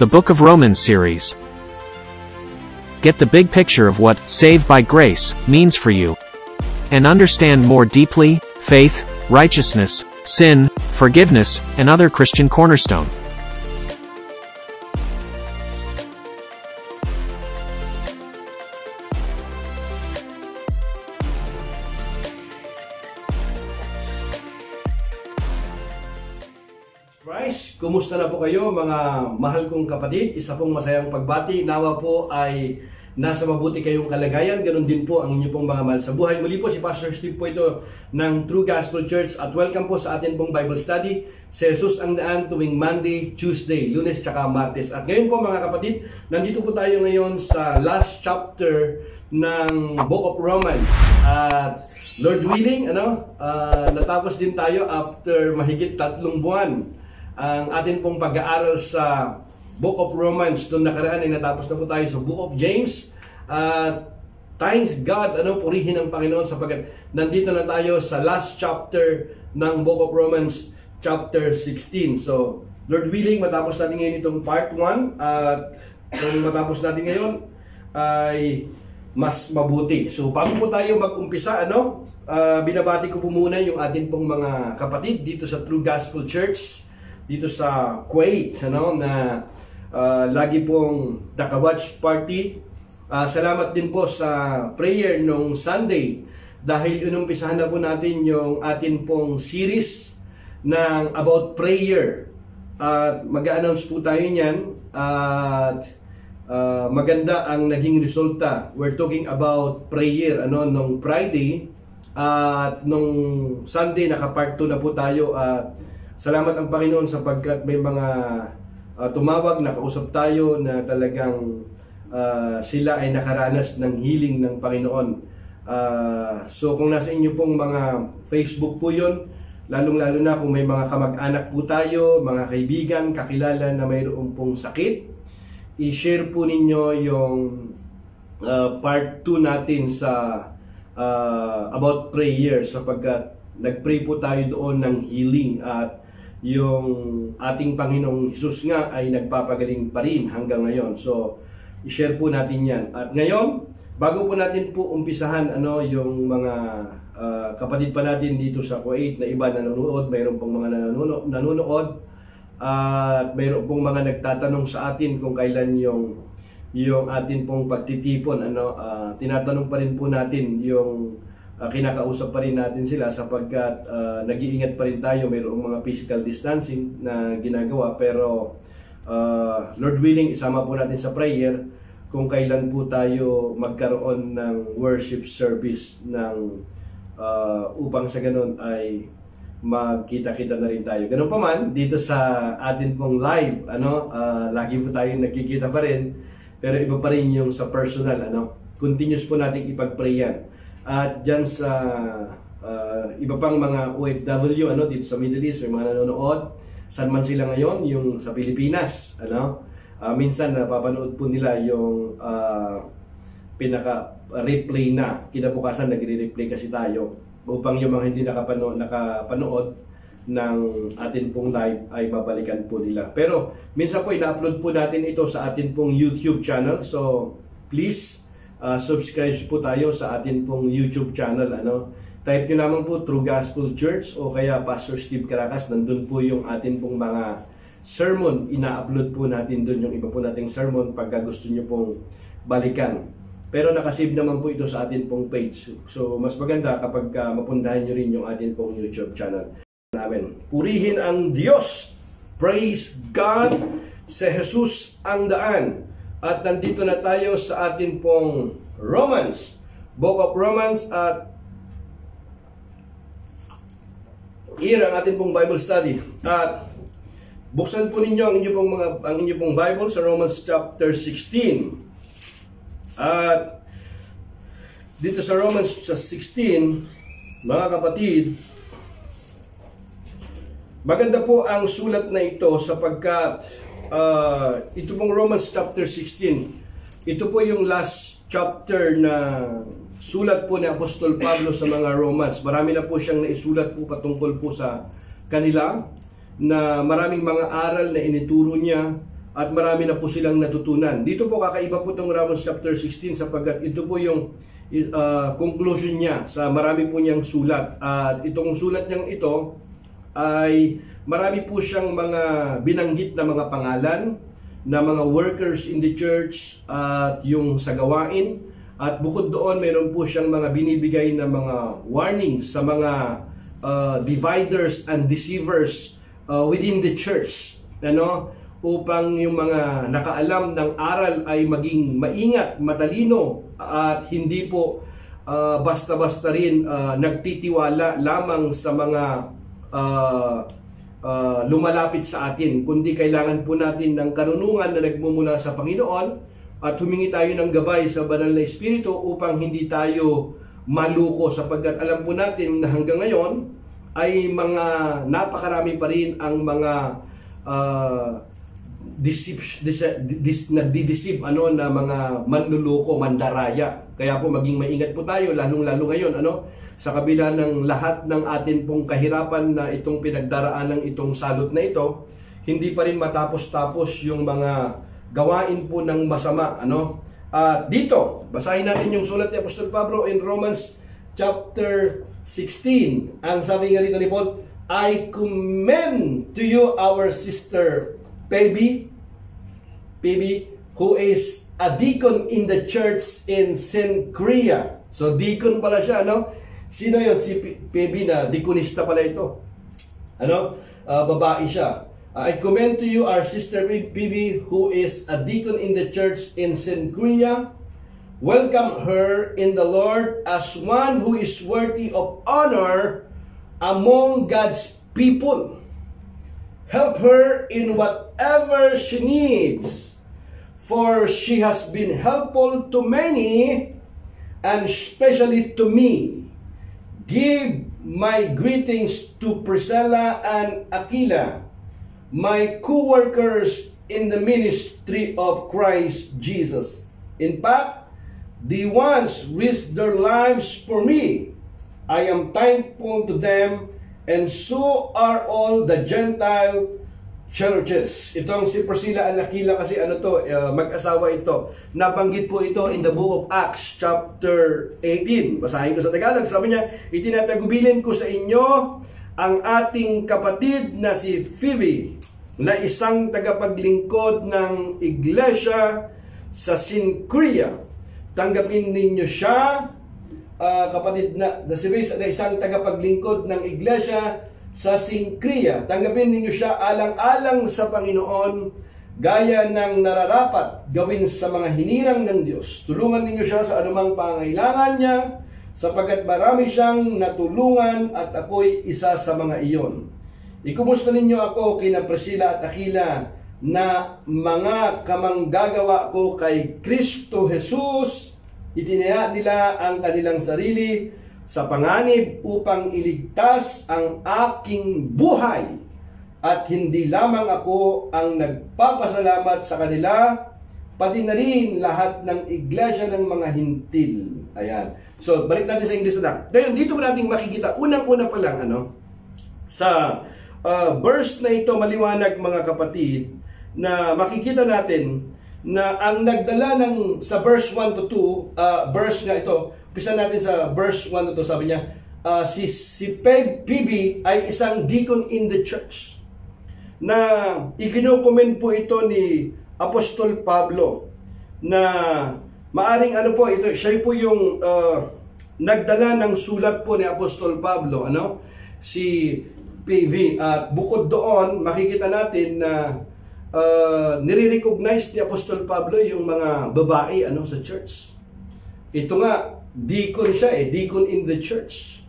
the Book of Romans series. Get the big picture of what saved by grace means for you, and understand more deeply faith, righteousness, sin, forgiveness, and other Christian cornerstone. Christ, kumusta na po kayo mga mahal kong kapatid? Isa pong masayang pagbati. Nawa po ay nasa mabuti kayong kalagayan. Ganon din po ang inyo pong mga mahal sa buhay. Muli po si Pastor Steve po ito ng True Gospel Church at welcome po sa atin pong Bible Study. Si Jesus ang daan tuwing Monday, Tuesday, Lunes, tsaka Martes. At ngayon po mga kapatid, nandito po tayo ngayon sa last chapter ng Book of Romans. At Lord willing, natapos din tayo after mahigit 3 buwan ang atin pong pag-aaral sa Book of Romans. Noong nakaraan ay natapos na po tayo sa Book of James. Thanks God, purihin ang Panginoon sapagkat nandito na tayo sa last chapter ng Book of Romans, chapter 16. So, Lord willing, matapos natin ngayon itong part 1. At kung matapos natin ngayon ay mas mabuti. So, bago po tayo mag-umpisa, binabati ko po muna yung atin pong mga kapatid dito sa True Gospel Church dito sa Kuwait, na lagi pong naka-watch party. Salamat din po sa prayer nung Sunday dahil inumpisahan na po natin yung atin pong series ng about prayer. At mag-a-announce po tayo niyan at maganda ang naging resulta. We're talking about prayer nung Friday at nung Sunday naka-part 2 na po tayo. At salamat ang Panginoon sapagkat may mga tumawag, nakausap tayo na talagang sila ay nakaranas ng healing ng Panginoon. So kung nasa inyo pong mga Facebook po yun, lalong-lalo na kung may mga kamag-anak po tayo, mga kaibigan, kakilala na mayroon pong sakit, i-share po ninyo yung part 2 natin sa about prayer sapagkat nag-pray po tayo doon ng healing at yung ating Panginoong Hesus nga ay nagpapagaling pa rin hanggang ngayon. So, i-share po natin yan. At ngayon, bago po natin po umpisahan yung mga kapatid pa natin dito sa Kuwait na iba nanonood, mayroon pong mga nanonood at mayroon pong mga nagtatanong sa atin kung kailan yung atin pong pagtitipon. Tinatanong pa rin po natin yung kinakausap pa rin natin sila sapagkat nag-iingat pa rin tayo. Mayroong mga physical distancing na ginagawa pero Lord willing, isama po natin sa prayer kung kailan po tayo magkaroon ng worship service upang sa ganun ay magkita-kita na rin tayo. Ganun pa man, dito sa atin pong live, lagi po tayo nagkikita pa rin pero iba pa rin yung sa personal, continuous po natin ipag-pray yan. At dyan sa iba pang mga OFW dito sa Middle East, may mga nanonood saan man sila ngayon, yung sa Pilipinas minsan napapanood po nila yung pinaka-replay na kinabukasan, nagre-replay kasi tayo upang yung mga hindi nakapanood ng atin pong live ay babalikan po nila. Pero minsan po ina-upload po natin ito sa atin pong YouTube channel, so please subscribe po tayo sa atin pong YouTube channel. Type nyo naman po True Gospel Church o kaya Pastor Steve Caracas. Nandun po yung atin pong mga sermon. Ina-upload po natin dun yung iba po nating sermon pagka gusto nyo pong balikan. Pero nakasave naman po ito sa atin pong page. So mas maganda kapag mapundahan nyo rin yung atin pong YouTube channel namin. Purihin ang Diyos! Praise God! Si Jesus ang daan. At nandito na tayo sa atin pong Romans, Book of Romans, at here ang atin pong Bible study. At buksan po ninyo ang inyo pong Bible sa Romans chapter 16. At dito sa Romans 16, mga kapatid, maganda po ang sulat na ito sapagkat ito pong Romans chapter 16, ito po yung last chapter na sulat po ni Apostol Pablo sa mga Romans. Marami na po siyang naisulat po patungkol po sa kanila, na maraming mga aral na inituro niya at marami na po silang natutunan. Dito po kakaiba po itong Romans chapter 16 sapagkat ito po yung conclusion niya sa marami po niyang sulat. At itong sulat niyang ito ay marami po siyang mga binanggit na mga pangalan na mga workers in the church at yung sa gawain. At bukod doon, mayroon po siyang mga binibigay na mga warnings sa mga dividers and deceivers within the church. Upang yung mga nakaalam ng aral ay maging maingat, matalino at hindi po basta-basta rin nagtitiwala lamang sa mga lumalapit sa atin, kundi kailangan po natin ng karunungan na nagmumula sa Panginoon at humingi tayo ng gabay sa banal na Espiritu upang hindi tayo maluko, sapagkat alam po natin na hanggang ngayon ay mga napakarami pa rin ang mga nagdi-deceive na mga manluloko, mandaraya. Kaya po maging maingat po tayo, lalong-lalo ngayon sa kabila ng lahat ng atin pong kahirapan na itong pinagdaraan ng itong salot na ito, hindi pa rin matapos-tapos yung mga gawain po ng masama. Dito, basahin natin yung sulat ni Apostol Pablo in Romans chapter 16. Ang sabi nga rito ni Paul, I commend to you our sister Phoebe, who is a deacon in the church in Cenchrea. So, deacon pala siya, Sino yon? Si Phoebe na deaconista pala ito. Babae siya. I commend to you our sister Phoebe, who is a deacon in the church in Cenchrea. Welcome her in the Lord as one who is worthy of honor among God's people. Help her in whatever she needs, for she has been helpful to many, and especially to me. Give my greetings to Priscilla and Aquila, my co-workers in the ministry of Christ Jesus. In fact, the ones risked their lives for me. I am thankful to them, and so are all the Gentile churches. Itong si Priscilla and Aquila kasi mag-asawa ito. Nabanggit po ito in the book of Acts chapter 18. Basahin ko sa Tagalog. Sabi niya, itinatagubilin ko sa inyo ang ating kapatid na si Phoebe, na isang tagapaglingkod ng iglesia sa Cenchrea. Tanggapin ninyo siya, kapatid na isang tagapaglingkod ng iglesia sa Cenchrea. Tanggapin ninyo siya alang-alang sa Panginoon, gaya ng nararapat gawin sa mga hinirang ng Diyos. Tulungan ninyo siya sa anumang pangailangan niya, sapagkat marami siyang natulungan at ako'y isa sa mga iyon. Ikumusta ninyo ako kina Priscilla at Aquila, na mga kamanggagawa ko kay Kristo Jesus. Itinaya nila ang kanilang sarili sa panganib upang iligtas ang aking buhay, at hindi lamang ako ang nagpapasalamat sa kanila, pati na rin lahat ng iglesia ng mga hintil. Ayan. So, balik natin sa English na. Ngayon, dito natin makikita, unang-una pa lang, sa verse na ito, maliwanag mga kapatid, na makikita natin na ang nagdala sa verse 1 to 2, verse nga ito, umpisa natin sa verse 1 to 2, sabi niya, si Phoebe ay isang deacon in the church, na ikinukomment po ito ni Apostol Pablo, na maaring po ito, siya po yung nagdala ng sulat po ni Apostol Pablo, si Phoebe. At bukod doon, makikita natin na nire-recognize ni Apostol Pablo yung mga babae sa church. Ito nga, deacon siya deacon in the church.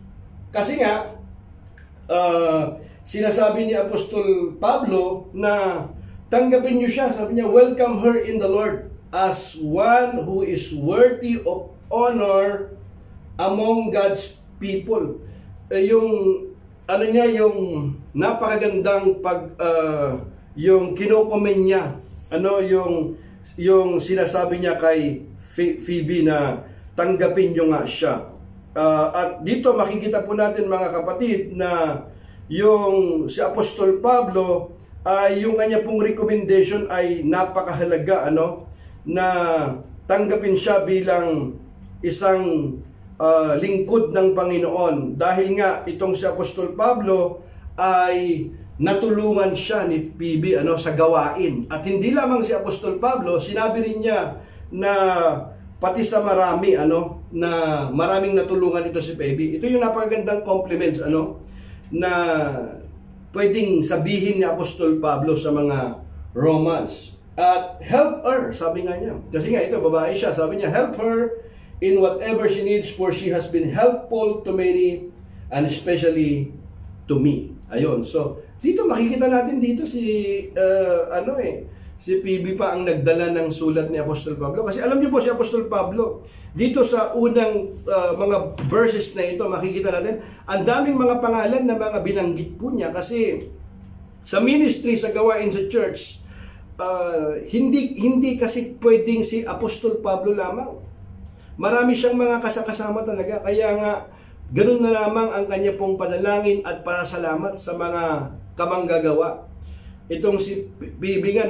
Kasi nga, sinasabi ni Apostol Pablo na tanggapin niyo siya. Sabi niya, welcome her in the Lord as one who is worthy of honor among God's people. Yung yung napakagandang yung kinokomment niya, yung sinasabi niya kay Phoebe na tanggapin nyo nga siya. At dito makikita po natin mga kapatid na yung si Apostol Pablo yung kanya pong recommendation ay napakahalaga, ano, na tanggapin siya bilang isang lingkod ng Panginoon, dahil nga itong si Apostol Pablo ay natulungan siya ni Phoebe, ano, sa gawain. At hindi lamang si Apostol Pablo, sinabi rin niya na pati sa marami, ano, na maraming natulungan ito si Phoebe. Ito yung napakagandang compliments, ano, na pwedeng sabihin ni Apostol Pablo sa mga Romans. At help her, sabi nga niya. Kasi nga ito, babae siya, sabi niya, help her in whatever she needs, for she has been helpful to many, and especially to me. Ayun, so dito makikita natin dito si si Phoebe pa ang nagdala ng sulat ni Apostol Pablo. Kasi alam niyo po si Apostol Pablo, dito sa unang mga verses na ito, makikita natin ang daming mga pangalan na mga binanggit po niya, kasi sa ministry, sa gawain sa church, hindi kasi pwedeng si Apostol Pablo lamang. Marami siyang mga kasama talaga, kaya nga ganun na lamang ang kanya pong panalangin at pasalamat sa mga kamanggagawa. Itong si Phoebe nga,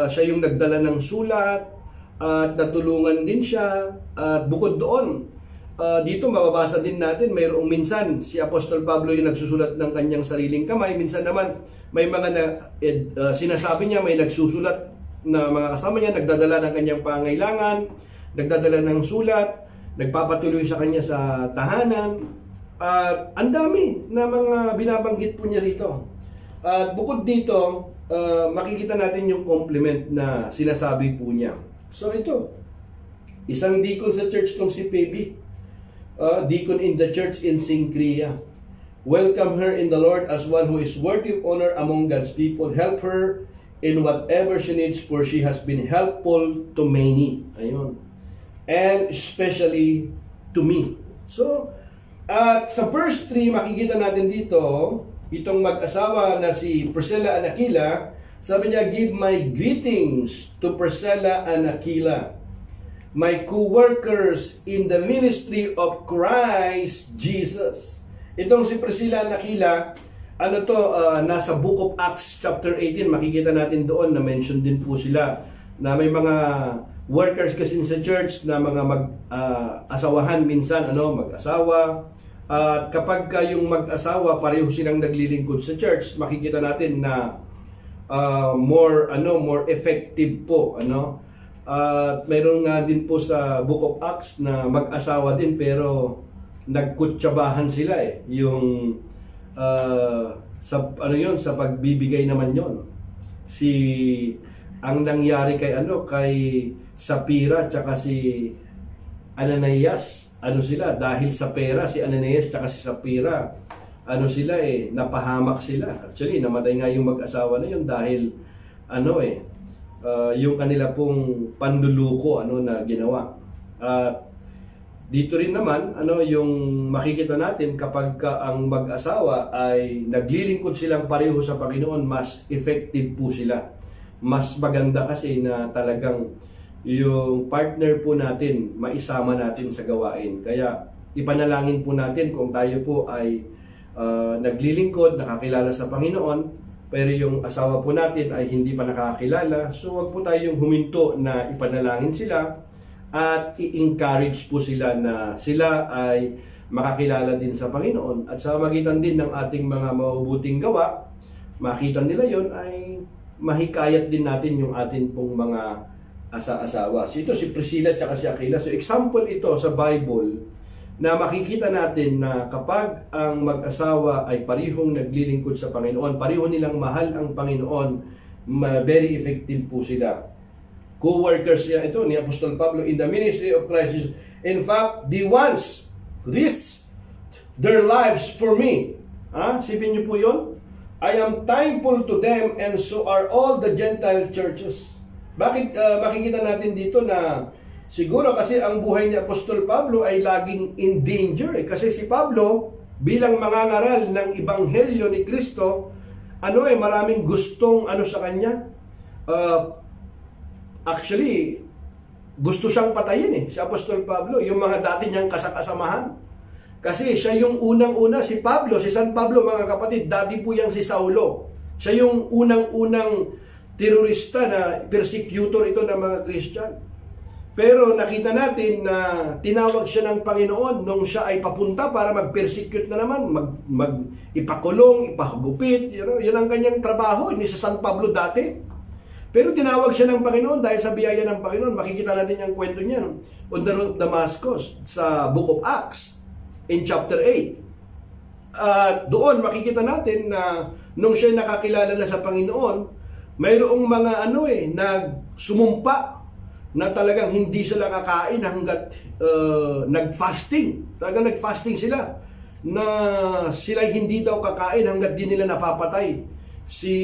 siya yung nagdala ng sulat at natulungan din siya. At bukod doon, dito mababasa din natin, mayroong minsan si Apostol Pablo yung nagsusulat ng kanyang sariling kamay. Minsan naman may mga sinasabi niya, may nagsusulat na mga kasama niya, nagdadala ng kanyang pangailangan, nagdadala ng sulat, nagpapatuloy sa kanya sa tahanan. At ang dami na mga binabanggit po niya rito. At bukod dito, makikita natin yung compliment na sinasabi po niya. So ito, isang deacon sa church tong si Phoebe, deacon in the church in Cenchrea. Welcome her in the Lord as one who is worthy of honor among God's people. Help her in whatever she needs, for she has been helpful to many. Ayun. And especially to me. So, at sa verse 3, makikita natin dito, itong mag-asawa na si Priscilla and Aquila, sabi niya, give my greetings to Priscilla and Aquila, my co-workers in the ministry of Christ Jesus. Itong si Priscilla and Aquila, nasa Book of Acts chapter 18, makikita natin doon na mention din po sila, na may mga workers kasi sa church na mga mag-asawahan minsan, mag-asawa. At kapag yung mag-asawa pareho silang naglilingkod sa church, makikita natin na more effective po, At mayroon nga din po sa Book of Acts na mag-asawa din pero nagkutsabahan sila yung sa pagbibigay naman yon. Ang nangyari kay Sapphira tsaka si Ananias, dahil sa pera, si Ananias tsaka si Sapphira, napahamak sila. Actually, namatay nga yung mag-asawa na yun dahil yung kanila pong panduluko na ginawa. At dito rin naman, yung makikita natin kapag ang mag-asawa ay naglilingkod silang pareho sa Panginoon, mas effective po sila. Mas maganda kasi na talagang yung partner po natin, maisama natin sa gawain. Kaya ipanalangin po natin kung tayo po ay naglilingkod, nakakilala sa Panginoon, pero yung asawa po natin ay hindi pa nakakilala. So wag po tayong huminto na ipanalangin sila at i-encourage po sila na sila ay makakilala din sa Panginoon. At sa magitan din ng ating mga mabubuting gawa, makita nila yon, ay mahikayat din natin yung atin pong mga asa-asawa. So ito si Priscilla at si Aquila. So example ito sa Bible na makikita natin na kapag ang mag-asawa ay parihong naglilingkod sa Panginoon, pareho nilang mahal ang Panginoon, very effective po sila. Co-workers niya ito ni Apostol Pablo in the ministry of Christ. In fact, they once risked their lives for me. Sipin niyo po yun? I am thankful to them, and so are all the Gentile churches. Bakit makikita natin dito na siguro kasi ang buhay ni Apostol Pablo ay laging in danger. Kasi si Pablo, bilang mangangaral ng Ebanghelyo ni Kristo, maraming gustong sa kanya. Actually, gusto siyang patayin si Apostol Pablo, yung mga dati niyang kasamahan. Kasi siya yung unang-una, si Pablo, si San Pablo, mga kapatid, dati po yang si Saulo. Siya yung unang-unang terorista na persecutor ito ng mga Christian. Pero nakita natin na tinawag siya ng Panginoon nung siya ay papunta para mag-persecute na naman, ipakulong, ipahagupit. Yun ang kanyang trabaho, ni sa San Pablo dati. Pero tinawag siya ng Panginoon dahil sa biyaya ng Panginoon. Makikita natin yung kwento niya on the road of Damascus sa Book of Acts in chapter 8. Doon makikita natin na nung siya nakakilala na sa Panginoon, mayroong mga nagsumumpa na talagang hindi sila kakain hanggat nag-fasting. Talagang nag-fasting sila na sila hindi daw kakain hanggat di nila napapatay si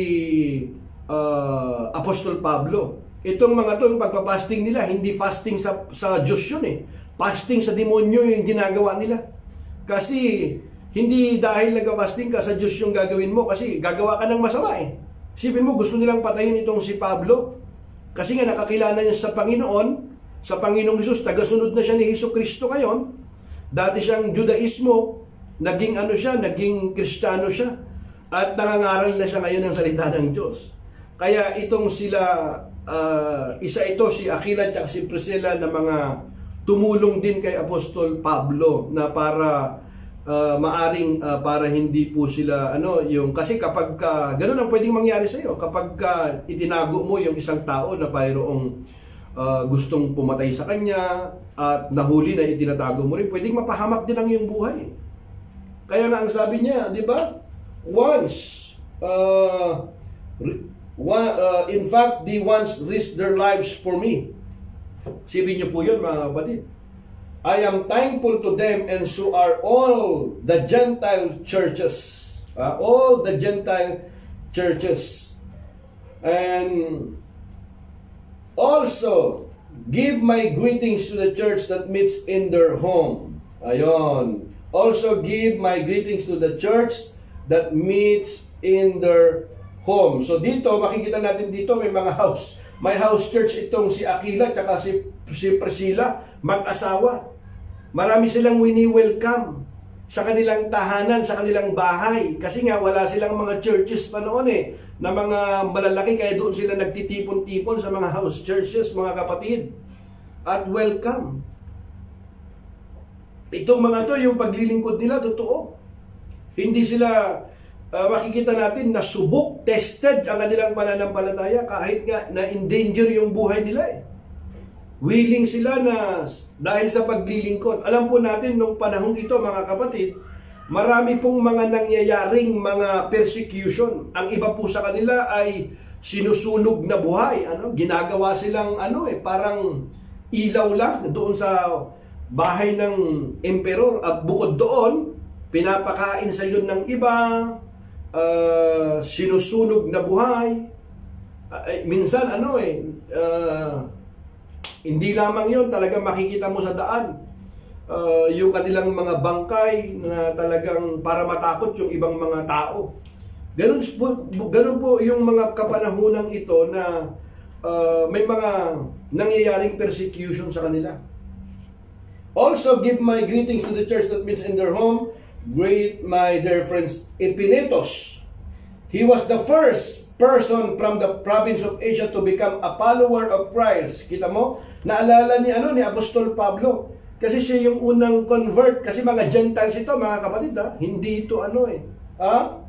Apostol Pablo. Itong mga to, yung pagpapasting nila, hindi fasting sa Diyos yun eh. Fasting sa demonyo yung ginagawa nila. Kasi hindi dahil nag-fasting ka sa Diyos yung gagawin mo, kasi gagawa ka ng masama eh. Isipin mo, gusto nilang patayin itong si Pablo. Kasi nga nakakilala niya sa Panginoong Hesus, tagasunod na siya ni Hesus Kristo ngayon. Dati siyang Judaismo, naging Kristiyano siya, at nangangaral na siya ngayon ng salita ng Diyos. Kaya itong sila, isa ito si Aquila at si Priscilla na mga tumulong din kay Apostol Pablo na para para hindi po sila kasi kapag ganun ang pwedeng mangyari sa iyo kapag itinago mo yung isang tao na mayroong gustong pumatay sa kanya at nahuli na itinatago mo rin, pwedeng mapahamak din ang iyong buhay. Kaya nga ang sabi niya, di ba? In fact, they once risked their lives for me. Sipin niyo po yun, mga kapatid. I am thankful to them, and so are all the Gentile churches. All the Gentile churches. And also, give my greetings to the church that meets in their home. Ayon. Also, give my greetings to the church that meets in their home. So dito, makikita natin dito, may house church itong si Aquila at si Priscilla, mag-asawa. Marami silang wini-welcome sa kanilang tahanan, sa kanilang bahay. Kasi nga wala silang mga churches pa noon na mga malalaki, kaya doon sila nagtitipon-tipon sa mga house churches, mga kapatid. At welcome. Itong mga to, yung paglilingkod nila, totoo. Hindi sila, makikita natin, nasubok, tested ang kanilang pananampalataya kahit nga na-endanger yung buhay nila Willing sila na dahil sa paglilingkod. Alam po natin nung panahon ito, mga kapatid, marami pong mga nangyayaring mga persecution. Ang iba po sa kanila ay sinusunog na buhay. Ginagawa silang parang ilaw lang doon sa bahay ng emperor. At bukod doon, pinapakain sa yun ng iba, sinusunog na buhay. Minsan hindi lamang yon, talagang makikita mo sa daan yung kanilang mga bangkay na talagang para matakot yung ibang mga tao. Ganun po yung mga kapanahunang ito na may mga nangyayaring persecution sa kanila. Also, give my greetings to the church that meets in their home. Greet my dear friends Epinetos. He was the first person from the province of Asia to become a follower of Christ. Kita mo? Naalala ni Apostol Pablo. Kasi siya yung unang convert. Kasi mga Gentiles ito, mga kapatid, hindi ito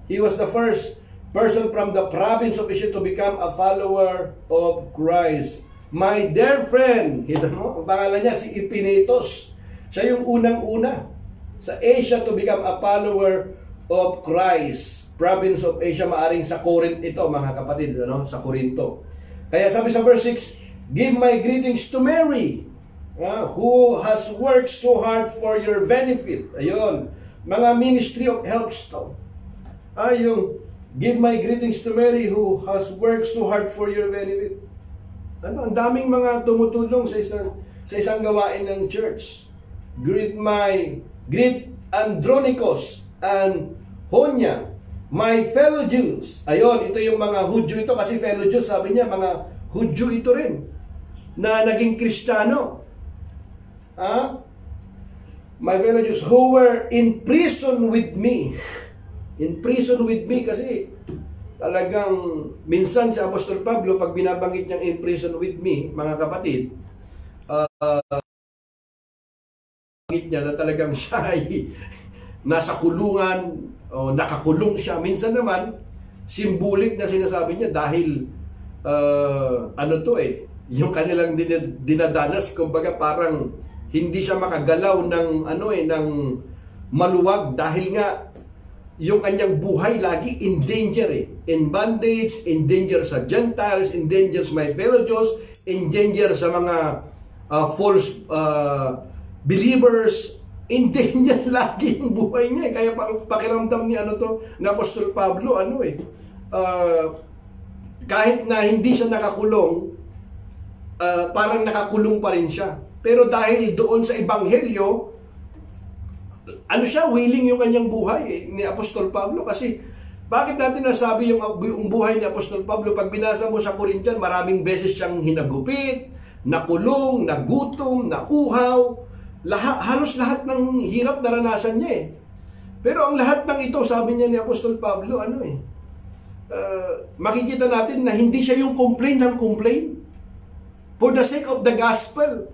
He was the first person from the province of Asia to become a follower of Christ. My dear friend, kita mo? Ang pangalan niya si Epinetos. Siya yung unang-una sa Asia to become a follower of Christ. Province of Asia, maaring sa Corinth ito, mga kapatid, sa Corinto. Kaya sabi sa verse 6, give my greetings to Mary, who has worked so hard for your benefit. Ayun, mga ministry of helps to. Yung give my greetings to Mary, who has worked so hard for your benefit. Ang daming mga tumutulong sa isang gawain ng church. Greet Andronicus and Honya, my fellow Jews. Ayon, ito yung mga Hudyo ito, kasi fellow Jews, sabi niya, mga Hudyo ito rin, na naging Kristiyano. My fellow Jews who were in prison with me. In prison with me, kasi talagang minsan si Apostol Pablo, pag binabanggit niyang in prison with me, mga kapatid, banggit niya na talagang siya ay nasa kulungan o nakakulong siya. Minsan naman, symbolic na sinasabi niya dahil yung kanilang dinadanas, kumbaga parang hindi siya makagalaw ng ng maluwag dahil nga yung kanyang buhay lagi in danger in bondage, in danger sa Gentiles, in danger sa my fellow Jews, in danger sa mga false believers, in danger lagi yung buhay niya. Kaya pakiramdam ni na Apostol Pablo, kahit na hindi siya nakakulong, parang nakakulong pa rin siya. Pero dahil doon sa Ebanghelyo, willing yung kanyang buhay ni Apostol Pablo. Kasi bakit natin nasabi yung buhay ni Apostol Pablo? Pag binasa mo sa Corinthian, maraming beses siyang hinagupit, nakulong, nagutom, nauhaw, halos lahat ng hirap naranasan niya Pero ang lahat ng ito, sabi niya ni Apostol Pablo, makikita natin na hindi siya yung complain ng complain. For the sake of the gospel,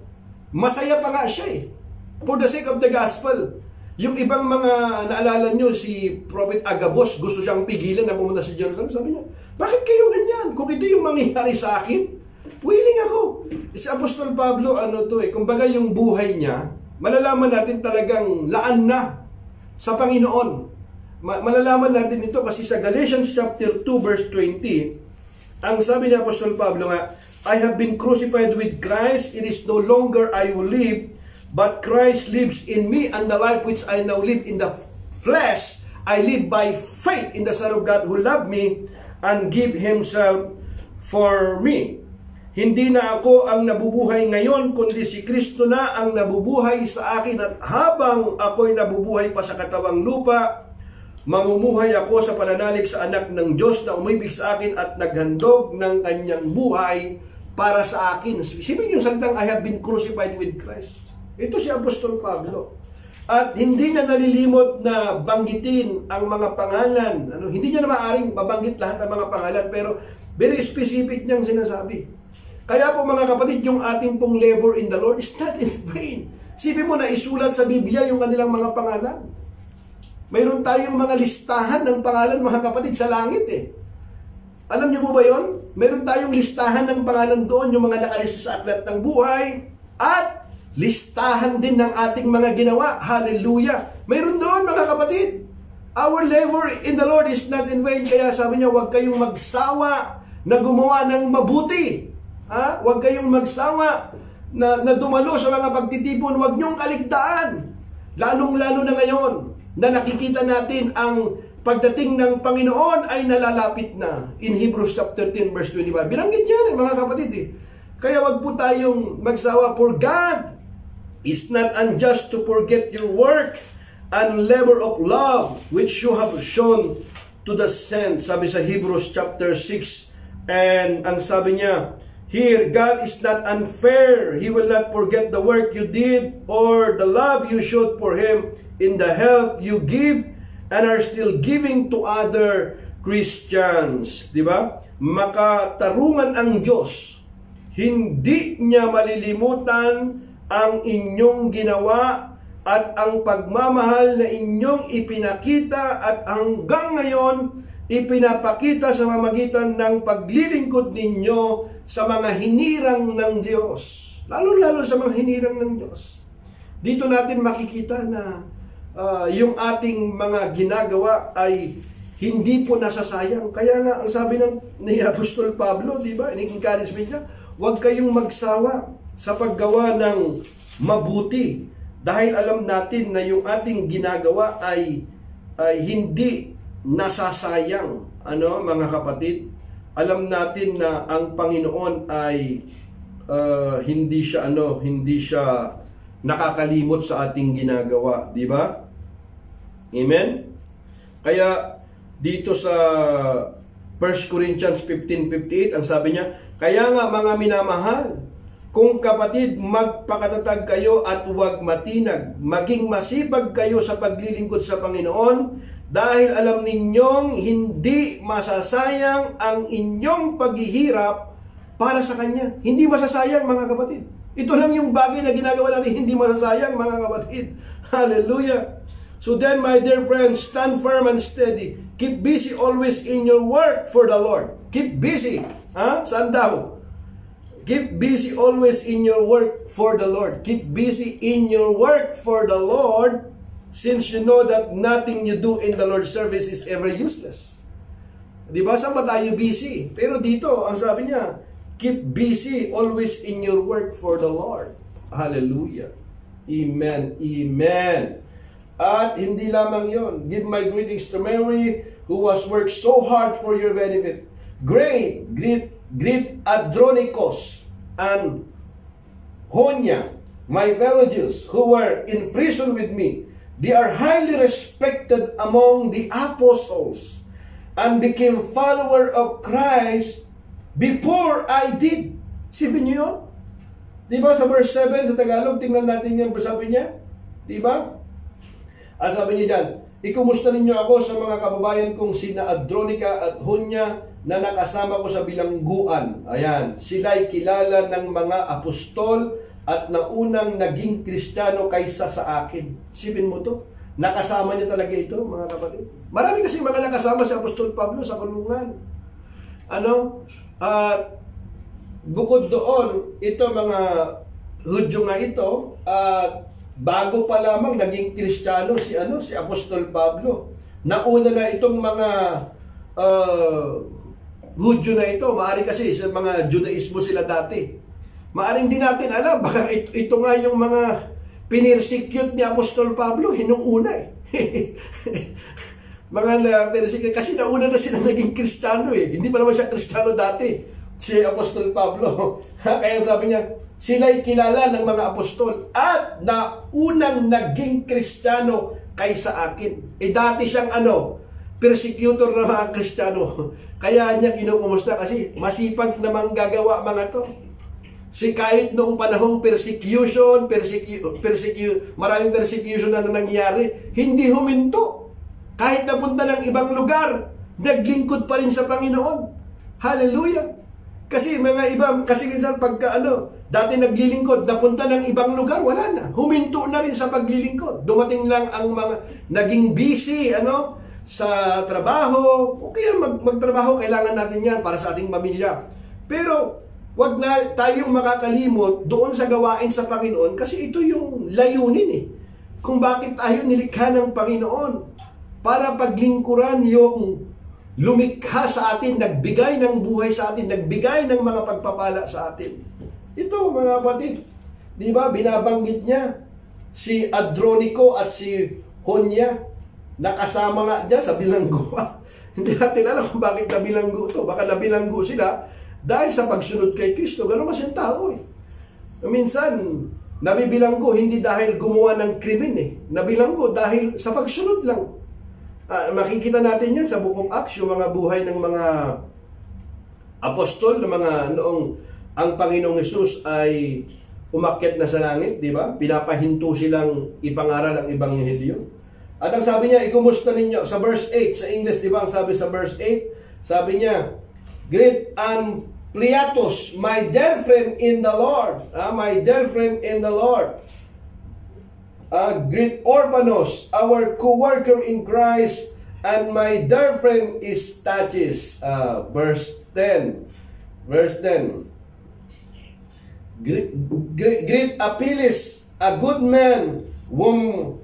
masaya pa nga siya For the sake of the gospel. Yung ibang mga, naalala nyo, si Prophet Agabus, gusto siyang pigilan na pumunta sa Jerusalem. Sabi niya, bakit kayo ganyan? Kung ito yung mangyayari sa akin, willing ako. Si Apostol Pablo, kumbaga yung buhay niya, malalaman natin talagang laan na sa Panginoon. Malalaman natin ito kasi sa Galatians chapter 2 verse 20, ang sabi ni Apostol Pablo nga, I have been crucified with Christ, it is no longer I who live, but Christ lives in me, and the life which I now live in the flesh, I live by faith in the Son of God who loved me and gave Himself for me. Hindi na ako ang nabubuhay ngayon, kundi si Kristo na ang nabubuhay sa akin, at habang ako'y nabubuhay pa sa katawang lupa, mamumuhay ako sa pananalig sa anak ng Diyos na umibig sa akin at naghandog ng kanyang buhay para sa akin. Isipin yung salitang, I have been crucified with Christ. Ito si Apostol Pablo. At hindi niya nalilimot na banggitin ang mga pangalan. Hindi niya na maaaring mabanggit lahat ng mga pangalan, pero very specific niyang sinasabi. Kaya po mga kapatid, yung ating pong labor in the Lord is not in vain. Isipin mo na isulat sa Biblia yung kanilang mga pangalan. Mayroon tayong mga listahan ng pangalan, mga kapatid, sa langit Alam niyo po ba yun? Mayroon tayong listahan ng pangalan doon, yung mga nakalista sa aklat ng buhay, at listahan din ng ating mga ginawa. Hallelujah! Mayroon doon, mga kapatid. Our labor in the Lord is not in vain. Kaya sabi niya, huwag kayong magsawa na gumawa ng mabuti. Huwag kayong magsawa na dumalo sa mga pagtitipon. Huwag niyong kaligtaan. Lalong-lalo na ngayon na nakikita natin ang pagdating ng Panginoon ay nalalapit na. In Hebrews chapter 10 verse 25. Binanggit niya mga kapatid Kaya wag po tayong magsawa, for God is not unjust to forget your work and labor of love which you have shown to the saints. Sabi sa Hebrews chapter 6, and ang sabi niya, here, God is not unfair. He will not forget the work you did or the love you showed for Him in the help you give and are still giving to other Christians. Diba? Makatarungan ang Diyos. Hindi niya malilimutan ang inyong ginawa at ang pagmamahal na inyong ipinakita at hanggang ngayon ipinapakita sa pamamagitan ng paglilingkod ninyo sa mga hinirang ng Diyos. Lalo-lalo sa mga hinirang ng Diyos. Dito natin makikita na yung ating mga ginagawa ay hindi po nasasayang. Kaya nga, ang sabi ni Apostol Pablo, di ba, in-encouragement niya, huwag kayong magsawa sa paggawa ng mabuti. Dahil alam natin na yung ating ginagawa ay hindi nasasayang. Mga kapatid? Alam natin na ang Panginoon ay hindi siya nakakalimot sa ating ginagawa, di ba? Amen? Kaya dito sa 1 Corinthians 15:58, ang sabi niya, kaya nga mga minamahal, kung kapatid, magpakatatag kayo at huwag matinag. Maging masipag kayo sa paglilingkod sa Panginoon. Dahil alam ninyong hindi masasayang ang inyong paghihirap para sa Kanya. Hindi masasayang, mga kapatid. Ito lang yung bagay na ginagawa natin, hindi masasayang, mga kapatid. Hallelujah! So then, my dear friends, stand firm and steady. Keep busy always in your work for the Lord. Keep busy. Saan daw? Keep busy always in your work for the Lord. Keep busy in your work for the Lord, since you know that nothing you do in the Lord's service is ever useless. Di ba? Saan ba tayo busy? Pero dito, ang sabi niya, keep busy always in your work for the Lord. Hallelujah. Amen. Amen. At hindi lamang yon. Give my greetings to Mary, who has worked so hard for your benefit. Great Andronicus and Honia, my fellow Jews, who were in prison with me. They are highly respected among the apostles and became follower of Christ before I did. Sipin niyo yun? Diba sa verse 7 sa Tagalog, tingnan natin yan, sabi niya. Diba? At sabi niya dyan, ikumusta ninyo ako sa mga kababayan kong sina Andronica at Honia na nakasama ko sa bilangguan. Ayan, sila'y kilala ng mga apostol at naunang naging Kristiyano kaysa sa akin. Sipin mo to? Nakasama niya talaga ito, mga kapatid. Marami kasi mga nakasama si Apostol Pablo sa kulungan. Bukod doon, ito mga Hudyo nga ito, bago pa lamang naging Kristiyano si Apostol Pablo. Nauna na itong mga Hudyo na ito. Maari kasi sa mga Judaismo sila dati. Maaring din natin alam, baka ito nga yung mga pinirsecute ni Apostol Pablo, hinung-una mga persecute, kasi nauna na sila naging Kristiyano Hindi pa naman siya Kristiyano dati, si Apostol Pablo. Kaya sabi niya, sila'y kilala ng mga apostol at naunang naging Kristiyano kaysa akin. Dati siyang persecutor ng mga Kristiyano. Kaya niya kinukumusta kasi masipag namang gagawa mga to. Kahit noong panahong maraming persecution na nangyari, hindi huminto. Kahit napunta ng ibang lugar, naglingkod pa rin sa Panginoon. Hallelujah! Kasi minsan pagka dati naglilingkod, napunta ng ibang lugar, wala na. Huminto na rin sa paglilingkod. Dumating lang ang mga naging busy, sa trabaho. Okay, magtrabaho, kailangan natin yan para sa ating pamilya. Pero, wag na tayong makakalimot doon sa gawain sa Panginoon kasi ito yung layunin kung bakit tayo nilikha ng Panginoon. Para paglingkuran yung lumikha sa atin, nagbigay ng buhay sa atin, nagbigay ng mga pagpapala sa atin. Ito, mga kapatid, di ba, binabanggit niya si Andronico at si Honia, nakasama nga niya sa bilanggo. Hindi natin alam kung bakit nabilanggo ito. Baka nabilanggo sila dahil sa pagsunod kay Kristo. Ganun kasi yung tao Minsan, nabibilanggo hindi dahil gumawa ng krimen Nabilanggo dahil sa pagsunod lang. Makikita natin yan sa Book of Acts, yung mga buhay ng mga apostol, ng mga noong ang Panginoong Hesus ay umakyat na sa langit, di ba? Pinapahinto silang ipangaral ang Ebanghelyo. At ang sabi niya, ikumusta ninyo, sa verse 8, sa English, di ba? Ang sabi sa verse 8, sabi niya, greet Ampliatus, my dear friend in the Lord. My dear friend in the Lord. Greet Urbanos, our co-worker in Christ, and my dear friend Stachys. Verse 10. Verse 10. Greet Apelles, a good man, whom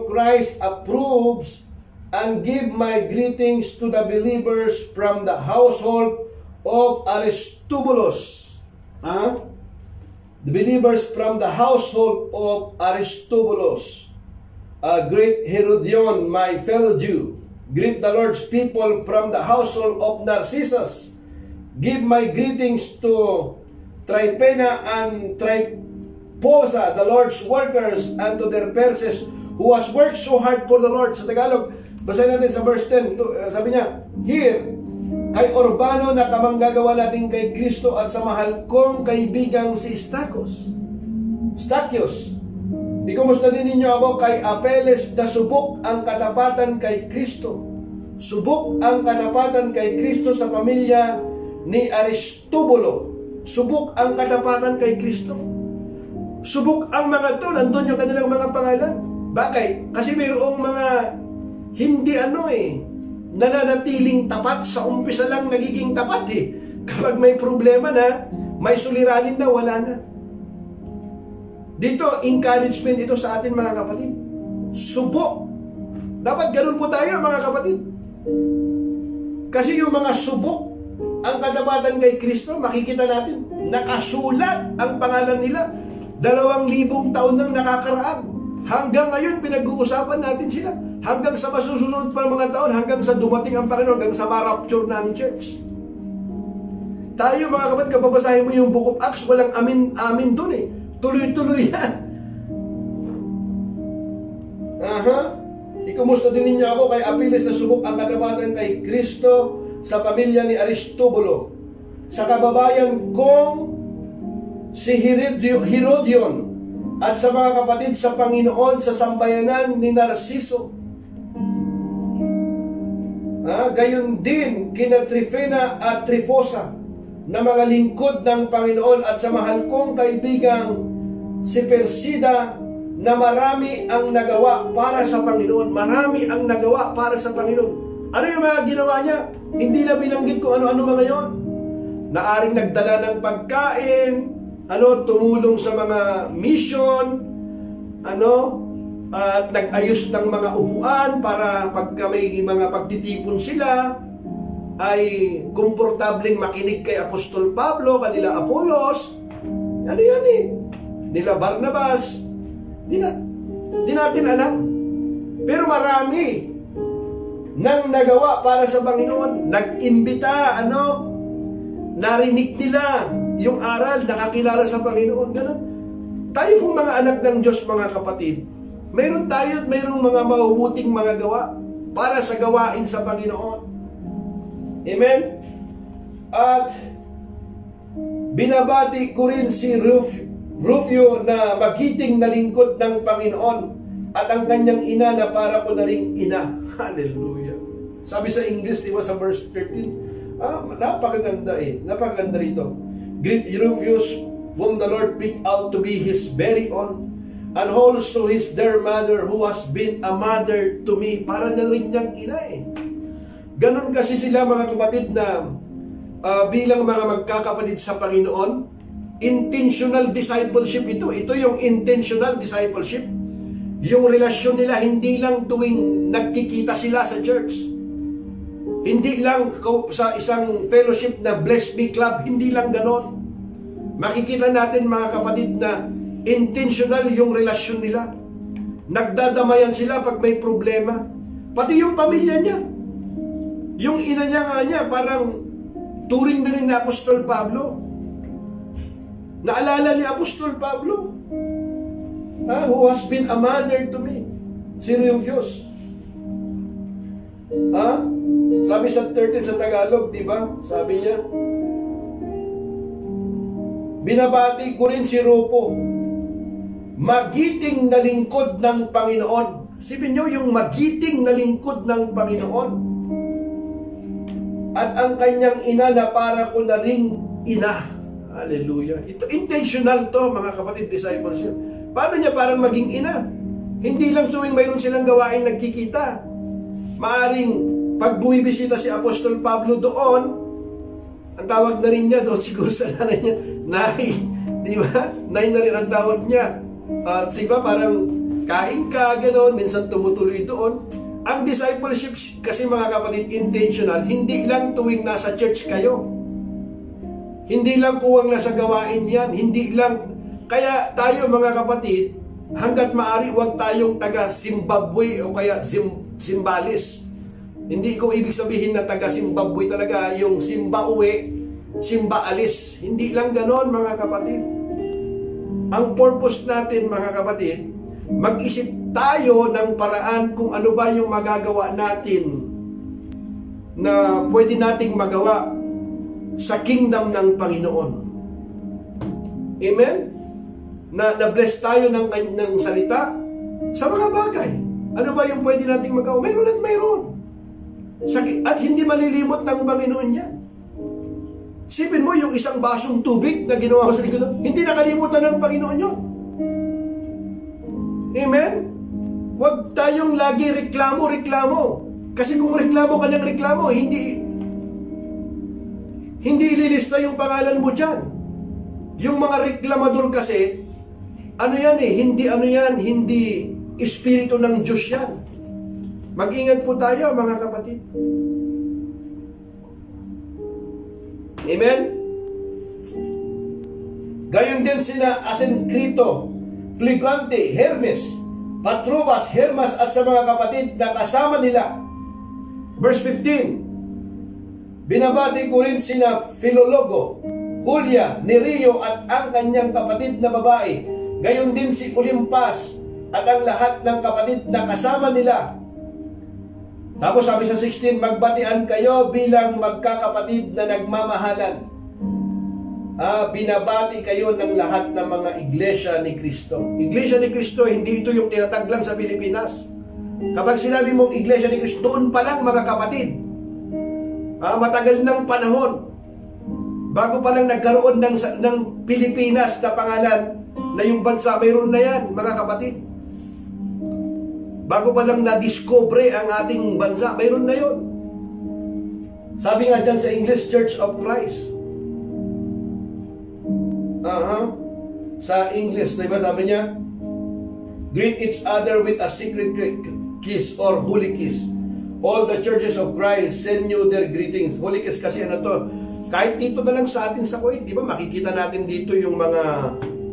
Christ approves, and give my greetings to the believers from the household of Aristobulus. The believers from the household of Aristobulus. Greet Herodion, my fellow Jew. Greet the Lord's people from the household of Narcissus. Give my greetings to Trypena and Tryposa, the Lord's workers, and to their Perses, who has worked so hard for the Lord. Sa Tagalog, basahin natin sa verse 10. Sabi niya, here, kay Urbano na kamanggagawa natin kay Kristo at sa mahal kong kaibigang si Stachys. Ikumusta din ninyo ako kay Apeles na subok ang katapatan kay Kristo. Subok ang katapatan kay Kristo sa pamilya ni Aristobulo. Subok ang katapatan kay Kristo. Subok ang mga to, nandun yung kanilang mga pangalan. Bakit? Kasi mayroong mga hindi nananatiling tapat, sa umpisa lang nagiging tapat eh. Kapag may problema na, may suliranin na, wala na. Dito, encouragement ito sa atin mga kapatid. Subok. Dapat ganun po tayo mga kapatid. Kasi yung mga subok, ang katapatan kay Kristo, makikita natin, nakasulat ang pangalan nila. 2,000 taon nang nakakaraan. Hanggang ngayon, pinag-uusapan natin sila. Hanggang sa masusunod pa mga taon, hanggang sa dumating ang Panginoon, hanggang sa ma-rapture na ang church. Tayo mga kapatid, kababasahin mo yung Book of Acts, walang amin dun eh. Tuloy-tuloy yan. Ikumusta din ninyo ako kay Apeles na subok ang katapatan kay Kristo sa pamilya ni Aristobulo. Sa kababayan kong si Herodion at sa mga kapatid sa Panginoon sa sambayanan ni Narciso. Gayon din kina Trifena at Trifosa na mga lingkod ng Panginoon at sa mahal kong kaibigang si Persida na marami ang nagawa para sa Panginoon. Marami ang nagawa para sa Panginoon. Ano yung mga ginawa niya? Hindi na binanggit kung ano-ano mga yon. Naaring nagdala ng pagkain, tumulong sa mga mission, at nag-ayos ng mga upuan para pagka may mga pagtitipon sila, ay komportableng makinig kay Apostol Pablo, kanila Apolos, nila Barnabas, di natin alam. Pero marami nang nagawa para sa Panginoon. Nag-imbita, narinig nila yung aral, nakakilala sa Panginoon. Ganun. Tayo pong mga anak ng Diyos, mga kapatid, mayroong mga mabubuting mga gawa para sa gawain sa Panginoon. Amen? At binabati ko rin si Rufio na magiting na lingkod ng Panginoon at ang kanyang ina na para ko na ring ina. Hallelujah. Sabi sa English, di ba, sa verse 13, napakaganda napakaganda rito. Greet Rufius, whom the Lord picked out to be His very own, and also his dear mother, who has been a mother to me. Para na rin niyang ina eh. Ganon kasi sila mga kapatid na bilang mga magkakapatid sa Panginoon, intentional discipleship ito. Ito yung intentional discipleship. Yung relasyon nila, hindi lang tuwing nagkikita sila sa church. Hindi lang sa isang fellowship na Bless Me Club, hindi lang ganon. Makikita natin mga kapatid na intentional yung relasyon nila. Nagdadamayan sila pag may problema. Pati yung pamilya niya. Yung ina niya parang turing na rin ni Apostol Pablo. Naalala ni Apostol Pablo, who has been a mother to me. Si Rufius. Sabi sa 13 sa Tagalog, di ba? Sabi niya, binabati ko rin si Rufo, magiting na lingkod ng Panginoon. Sipin nyo yung magiting na lingkod ng Panginoon. At ang kanyang ina na para ko na ring ina. Hallelujah. Ito intentional to mga kapatid, discipleship. Paano niya parang maging ina? Hindi lang suwing mayroon silang gawain nagkikita. Maaring pag bumibisita si Apostol Pablo doon, ang tawag na rin niya doon siguro sa nanay niya, Nay. Di ba? Nay na rin ang tawag niya. At siba parang kain ka, gano'n, minsan tumutuloy doon. Ang discipleship kasi mga kapatid, intentional, hindi lang tuwing nasa church kayo. Hindi lang kuwang nasa gawain yan. Hindi lang, kaya tayo mga kapatid, hanggat maaari huwag tayong taga Zimbabwe o kaya Zimbalis. Hindi ko ibig sabihin na taga Zimbabwe talaga, yung Zimbabwe, Zimbaalis. Hindi lang ganon mga kapatid. Ang purpose natin mga kapatid, mag-isip tayo ng paraan kung ano ba yung magagawa natin na pwede nating magawa sa kingdom ng Panginoon. Amen? na-bless tayo ng salita sa mga bagay. Ano ba yung pwede nating magawa? Mayroon at mayroon. At hindi malilimot ng Panginoon yan. Isipin mo yung isang basong tubig na ginawa ko sa likod, hindi nakalimutan ng Panginoon yun. Amen? Huwag tayong lagi reklamo. Kasi kung reklamo ka ng reklamo, hindi ililista yung pangalan mo dyan. Yung mga reklamador kasi, hindi espiritu ng Diyos yan. Mag-ingat po tayo, mga kapatid. Amen? Gayon din sina Asincrito, Fligante, Hermes, Patrobas, Hermas at sa mga kapatid na kasama nila. Verse 15, binabati ko rin sina Filologo, Julia, Nerio at ang kanyang kapatid na babae. Gayon din si Olimpas at ang lahat ng kapatid na kasama nila. Tapos sabi sa 16, magbatian kayo bilang magkakapatid na nagmamahalan. Binabati kayo ng lahat ng mga iglesia ni Kristo. Iglesia ni Kristo, hindi ito yung tinatag lang sa Pilipinas. Kapag sinabi mong iglesia ni Kristo, doon pa lang mga kapatid. Matagal ng panahon. Bago pa lang nagkaroon ng Pilipinas na pangalan na yung bansa, mayroon na yan mga kapatid. Bago pa lang na-discover ang ating bansa, mayroon na yun. Sabi nga dyan sa English, Church of Christ. Sa English, diba sabi niya, greet each other with a secret kiss or holy kiss. All the churches of Christ send you their greetings. Holy kiss kasi ano to, kahit dito na lang sa atin sa Kuwait, diba makikita natin dito yung mga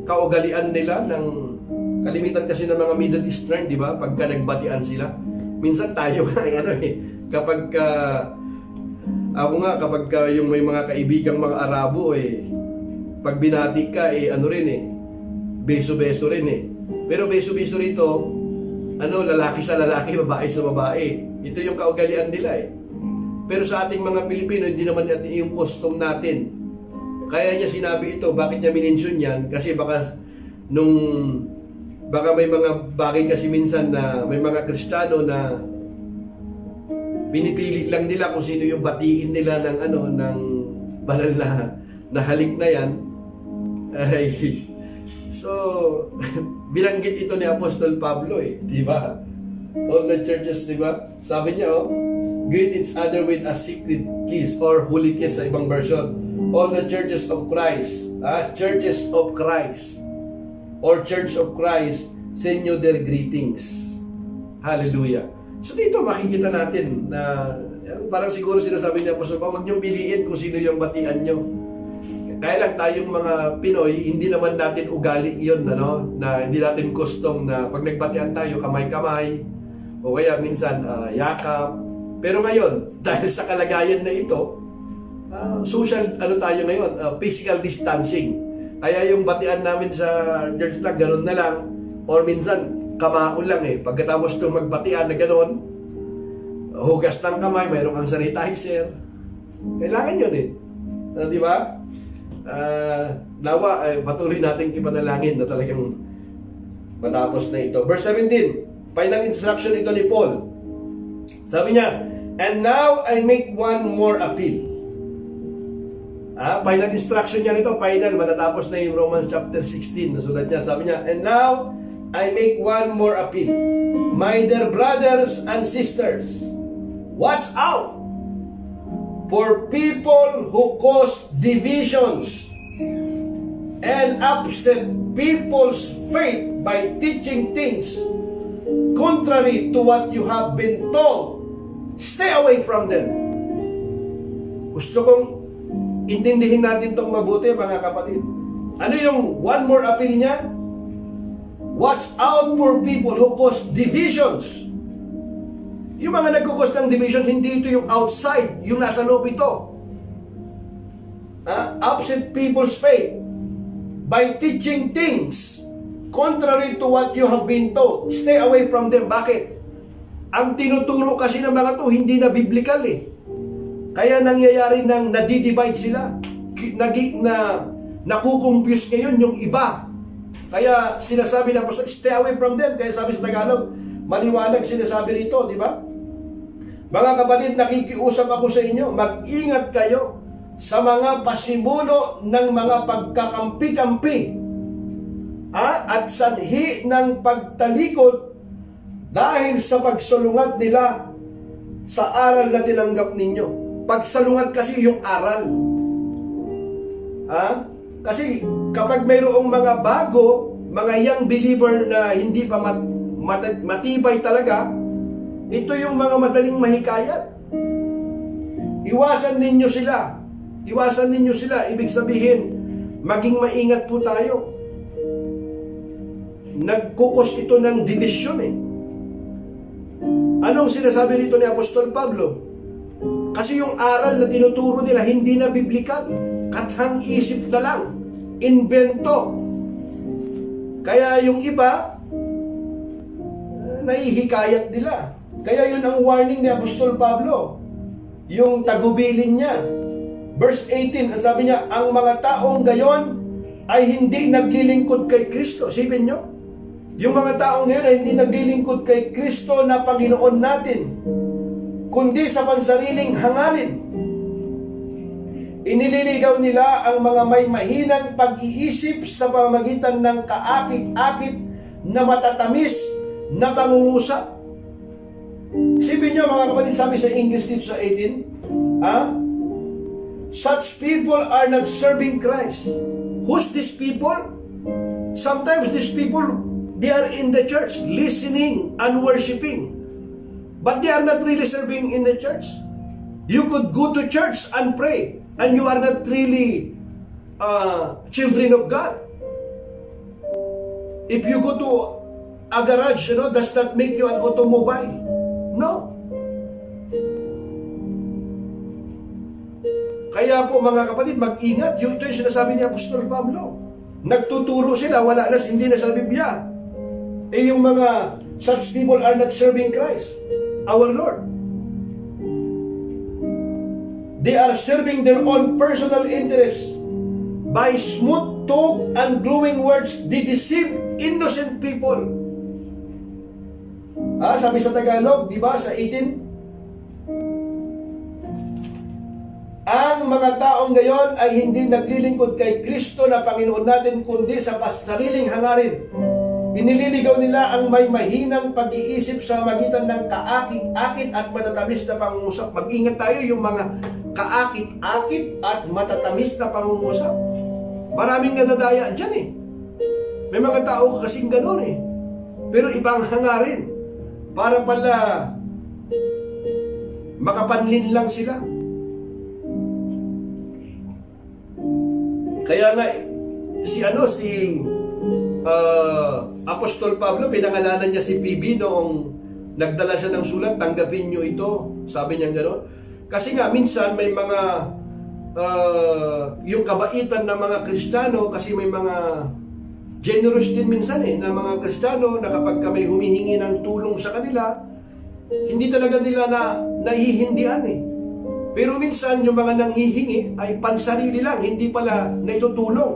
kaugalian nila ng kalimitan kasi ng mga Middle Eastern, di ba? Pagka nagbatian sila. Minsan tayo kapag yung may mga kaibigang mga Arabo pag binati ka beso-beso rin Pero beso-beso rito, lalaki sa lalaki, babae sa babae. Ito yung kaugalian nila Pero sa ating mga Pilipino, hindi naman yung custom natin. Kaya niya sinabi ito, bakit niya minensyon yan? Kasi baka may mga bagay kasi minsan na may mga Kristiyano na pinipili lang nila kung sino yung batiin nila ng banal na halik na yan. So, binanggit ito ni Apostol Pablo di ba? All the churches, di ba? Sabi niya, greet each other with a secret kiss or holy kiss sa ibang version. All the churches of Christ, churches of Christ, or Church of Christ, send you their greetings. Hallelujah. So dito makikita natin na parang siguro sinasabi niya, Pastor, huwag niyong piliin kung sino yung batian niyo. Kaya lang tayong mga Pinoy, hindi naman natin ugali yun, na hindi natin custom na pag nagbatian tayo, kamay-kamay, o kaya minsan yakap. Pero ngayon, dahil sa kalagayan na ito, social, tayo ngayon, physical distancing. Kaya yung batian namin sa church na gano'n na lang, or minsan kamao lang pagkatapos itong magbatian na gano'n, hugas ng kamay, mayroon kang sanitizer. Kailangan yun di ba? Nawa, patuloy natin ipanalangin na talagang matapos na ito. Verse 17, final instruction ito ni Paul. Sabi niya, and now I make one more appeal. Final instruction niya nito, final, matatapos na yung Romans chapter 16. Nasulat niya, sabi niya, and now I make one more appeal. My dear brothers and sisters, watch out for people who cause divisions and upset people's faith by teaching things contrary to what you have been told. Stay away from them. Gusto kong intindihin natin itong mabuti, mga kapatid. Ano yung one more appeal niya? Watch out for people who cause divisions. Yung mga nagkukos ng division, hindi ito yung outside, yung nasa loob ito. Upset people's faith by teaching things contrary to what you have been told. Stay away from them. Bakit? Ang tinuturo kasi ng mga to, hindi na biblical Kaya nangyayari nang nadidivide sila. Nakukumpuse ngayon yung iba. Kaya sinasabi ng apostol, stay away from them. Kaya sabi sa Tagalog, maliwanag sinasabi rito, di ba? Mga kapatid, nakikiusap ako sa inyo, mag-ingat kayo sa mga pasimuno ng mga pagkakampi-kampi at sanhi ng pagtalikod dahil sa pagsalungat nila sa aral na tinanggap ninyo. Pagsalungat kasi yung aral. Kasi kapag mayroong mga bago, mga young believer na hindi pa matibay talaga, ito yung mga madaling mahikayat. Iwasan ninyo sila. Iwasan ninyo sila. Ibig sabihin, maging maingat po tayo. Nagkukos ito ng division eh. Anong sinasabi rito ni Apostol Pablo? Kasi yung aral na tinuturo nila hindi na biblikal. Kathang isip na lang. Invento. Kaya yung iba, naihikayat nila. Kaya yun ang warning ni Apostol Pablo. Yung tagubilin niya. Verse 18, ang sabi niya, ang mga taong gayon ay hindi naglilingkod kay Kristo. Sipin nyo? Yung mga taong ngayon ay hindi naglilingkod kay Kristo na Panginoon natin, kundi sa pansariling hangarin. Inililigaw nila ang mga may mahinang pag-iisip sa pamamagitan ng kaakit-akit na matatamis na pangungusap. Sipin nyo mga kapatid, sabi sa English dito sa 18, such people are not serving Christ. Who's these people? Sometimes these people, they are in the church, listening and worshiping. But they are not really serving in the church. You could go to church and pray, and you are not really children of God. If you go to a garage, does that make you an automobile? No. Kaya po mga kapatid, mag-ingat. Ito yung sinasabi ni Apostol Pablo. Nagtuturo sila, wala na, hindi na sa Biblia. Yung mga such people are not serving Christ, our Lord. They are serving their own personal interests. By smooth talk and glowing words, they deceive innocent people. Sabi sa Tagalog, di ba, sa 18, ang mga taong gayon ay hindi naglilingkod kay Kristo na Panginoon natin, kundi sa sariling hangarin. Inililigaw nila ang may mahinang pag-iisip sa magitan ng kaakit-akit at matatamis na pangungusap. Mag-ingat tayo yung mga kaakit-akit at matatamis na pangungusap. Maraming nadadaya dyan eh. May mga tao kasing gano'n eh. Pero ibang hangarin. Para pala makapanlin lang sila. Kaya nga si Apostol Pablo, pinangalanan niya si PB noong nagdala siya ng sulat, tanggapin niyo ito. Sabi niya gano'n. Kasi nga minsan may mga yung kabaitan ng mga Kristiyano, kasi may mga generous din minsan na mga Kristiyano na kapag may humihingi ng tulong sa kanila, hindi talaga nila nahihindian eh. Pero minsan yung mga nanghihingi ay pansarili lang, hindi pala naitutulong,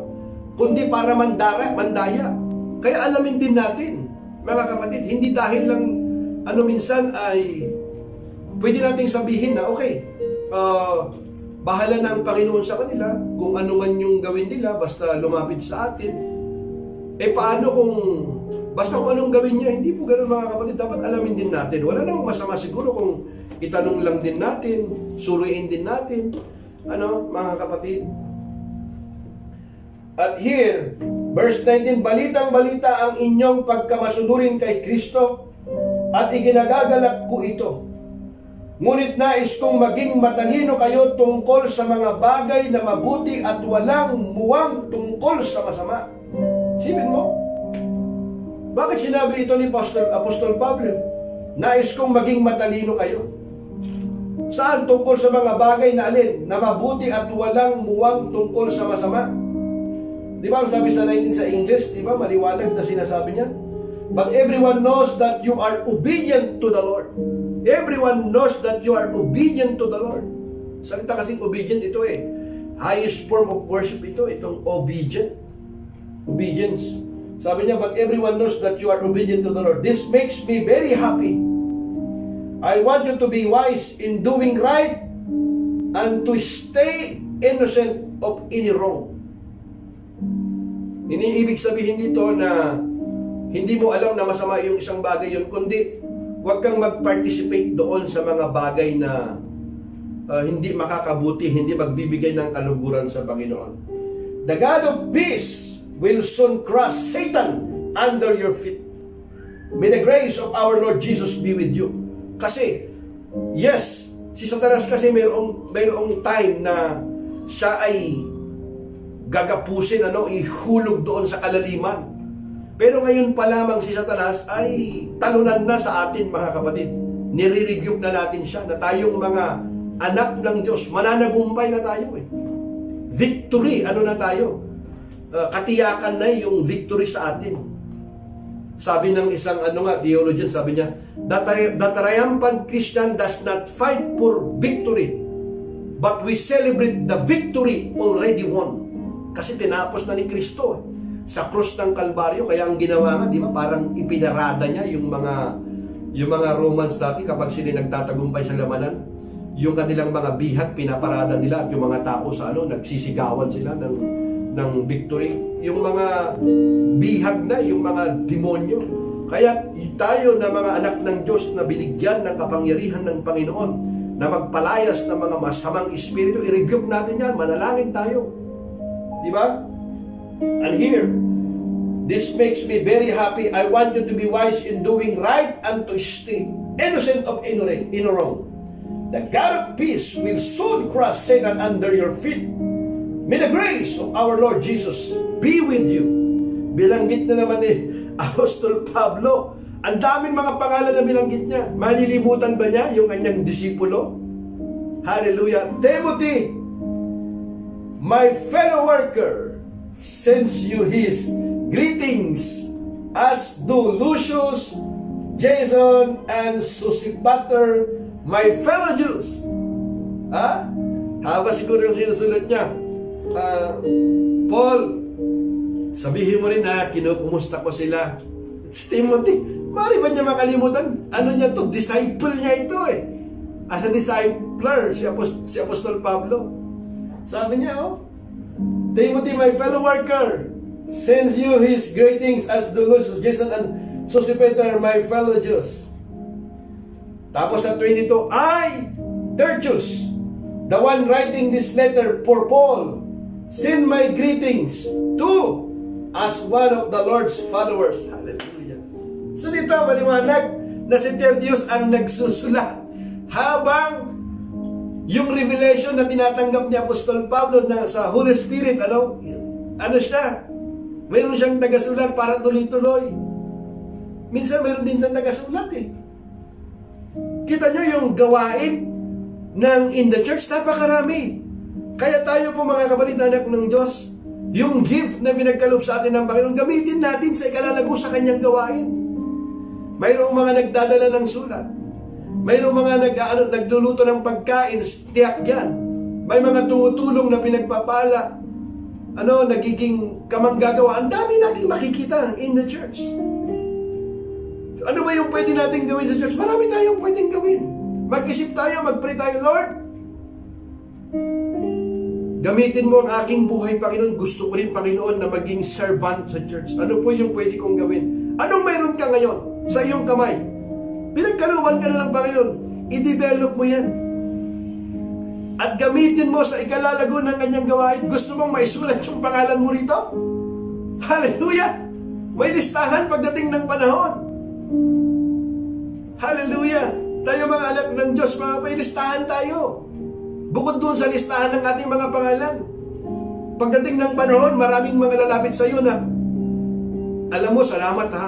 kundi para mandaya. Kaya alamin din natin, mga kapatid, hindi dahil lang minsan ay pwede nating sabihin na okay, bahala na ang Panginoon sa kanila kung ano man yung gawin nila, basta lumapit sa atin. Paano kung basta kung anong gawin niya? Hindi po ganoon mga kapatid. Dapat alamin din natin. Wala namang masama siguro kung itanong lang din natin, suruin din natin, mga kapatid. At here, verse 19, balitang-balita ang inyong pagkamasunurin kay Kristo at iginagagalak ko ito. Ngunit nais kong maging matalino kayo tungkol sa mga bagay na mabuti at walang muwang tungkol sa masama. Sipin mo, bakit sinabi ito ni Apostol Pablo? Nais kong maging matalino kayo. Saan? Tungkol sa mga bagay na alin? Na mabuti at walang muwang tungkol sa masama. Di ba ang sabi sa 19 sa English, di ba maliwanag na sinasabi niya? But everyone knows that you are obedient to the Lord. Everyone knows that you are obedient to the Lord. Salita kasing obedient ito Highest form of worship ito, itong obedient. Obedience. Sabi niya, but everyone knows that you are obedient to the Lord. This makes me very happy. I want you to be wise in doing right and to stay innocent of any wrong. Iniibig sabihin dito na hindi mo alam na masama yung isang bagay yun, kundi huwag kang mag-participate doon sa mga bagay na hindi makakabuti, hindi magbibigay ng kaluguran sa Panginoon. The God of peace will soon crush Satan under your feet. May the grace of our Lord Jesus be with you. Kasi, yes, si Satanas kasi mayroong time na siya ay gagapusin, ihulog doon sa kalaliman. Pero ngayon pa lamang si Satanas ay talunan na sa atin, mga kapatid. Nire-rebuke na natin siya na tayong mga anak ng Diyos, mananagumpay na tayo eh. Victory, na tayo? Katiyakan na yung victory sa atin. Sabi ng isang theologian, sabi niya, the triumphant Christian does not fight for victory, but we celebrate the victory already won. Kasi tinapos na ni Kristo sa krus ng Kalbaryo. Kaya ang ginawa nga, di ba, parang ipinarada niya yung mga Romans dati kapag sila nagtatagumpay sa lamanan, yung kanilang mga bihag pinaparada nila at yung mga tao sa nagsisigawan sila ng victory. Yung mga bihag na, yung mga demonyo. Kaya tayo na mga anak ng Diyos na binigyan ng kapangyarihan ng Panginoon na magpalayas ng mga masamang espiritu, i-rebuke natin yan, manalangin tayo. Diba? And here, this makes me very happy. I want you to be wise in doing right and to stay innocent of any wrong. The God of peace will soon crush Satan under your feet. May the grace of our Lord Jesus be with you. Bilanggit na naman ni Apostol Pablo. Ang daming mga pangalan na bilanggit niya. Malilimutan ba niya yung kanyang disipulo? Hallelujah. Timothy, my fellow worker, sends you his greetings, as do Lucius, Jason, and Sosipater, my fellow Jews. Haba siguro yung sinusulat niya. Paul, sabihin mo rin na kinukumusta ko sila. Si Timothy, mali ba niya makalimutan? Niya to? Disciple niya ito eh. As a discipler, si Apostol Pablo. Sabi niya, Timothy, my fellow worker, sends you his greetings, as do Lucius, Jason, and Sosipater, my fellow Jews. Tapos sa 22, I, Tertius, the one writing this letter for Paul, send my greetings to, as one of the Lord's followers. Hallelujah. So dito, maliwanag na si Tertius ang nagsusulat habang yung revelation na tinatanggap ni Apostol Pablo na sa Holy Spirit, siya? Mayroon siyang tagasulat para tuloy-tuloy. Minsan mayroon din siyang tagasulat eh. Kita nyo yung gawain in the church, napakarami. Kaya tayo po mga kapatid na anak ng Diyos, yung gift na pinagkaloob sa atin ng Panginoon, gamitin natin sa ikalalago sa kanyang gawain. Mayroong mga nagdadala ng sulat. Mayroong mga nagluluto ng pagkain, tiyak yan. May mga tumutulong na pinagpapala, nagiging kamanggagawa. Ang dami natin makikita in the church. Ano ba yung pwede natin gawin sa church? Marami tayong pwedeng gawin. Mag-isip tayo, mag-pray tayo, Lord, gamitin mo ang aking buhay, Panginoon. Gusto ko rin, Panginoon, na maging servant sa church. Ano po yung pwede kong gawin? Anong mayroon ka ngayon sa iyong kamay? Pinagkalooban ka na ng Panginoon. I-develop mo yan. At gamitin mo sa ikalalago ng kanyang gawain. Gusto mong maisulat yung pangalan mo rito? Hallelujah! May listahan pagdating ng panahon. Hallelujah! Tayo mga anak ng Diyos, may listahan tayo. Bukod doon sa listahan ng ating mga pangalan. Pagdating ng panahon, maraming mga lalapit sa iyo na, alam mo, salamat ha.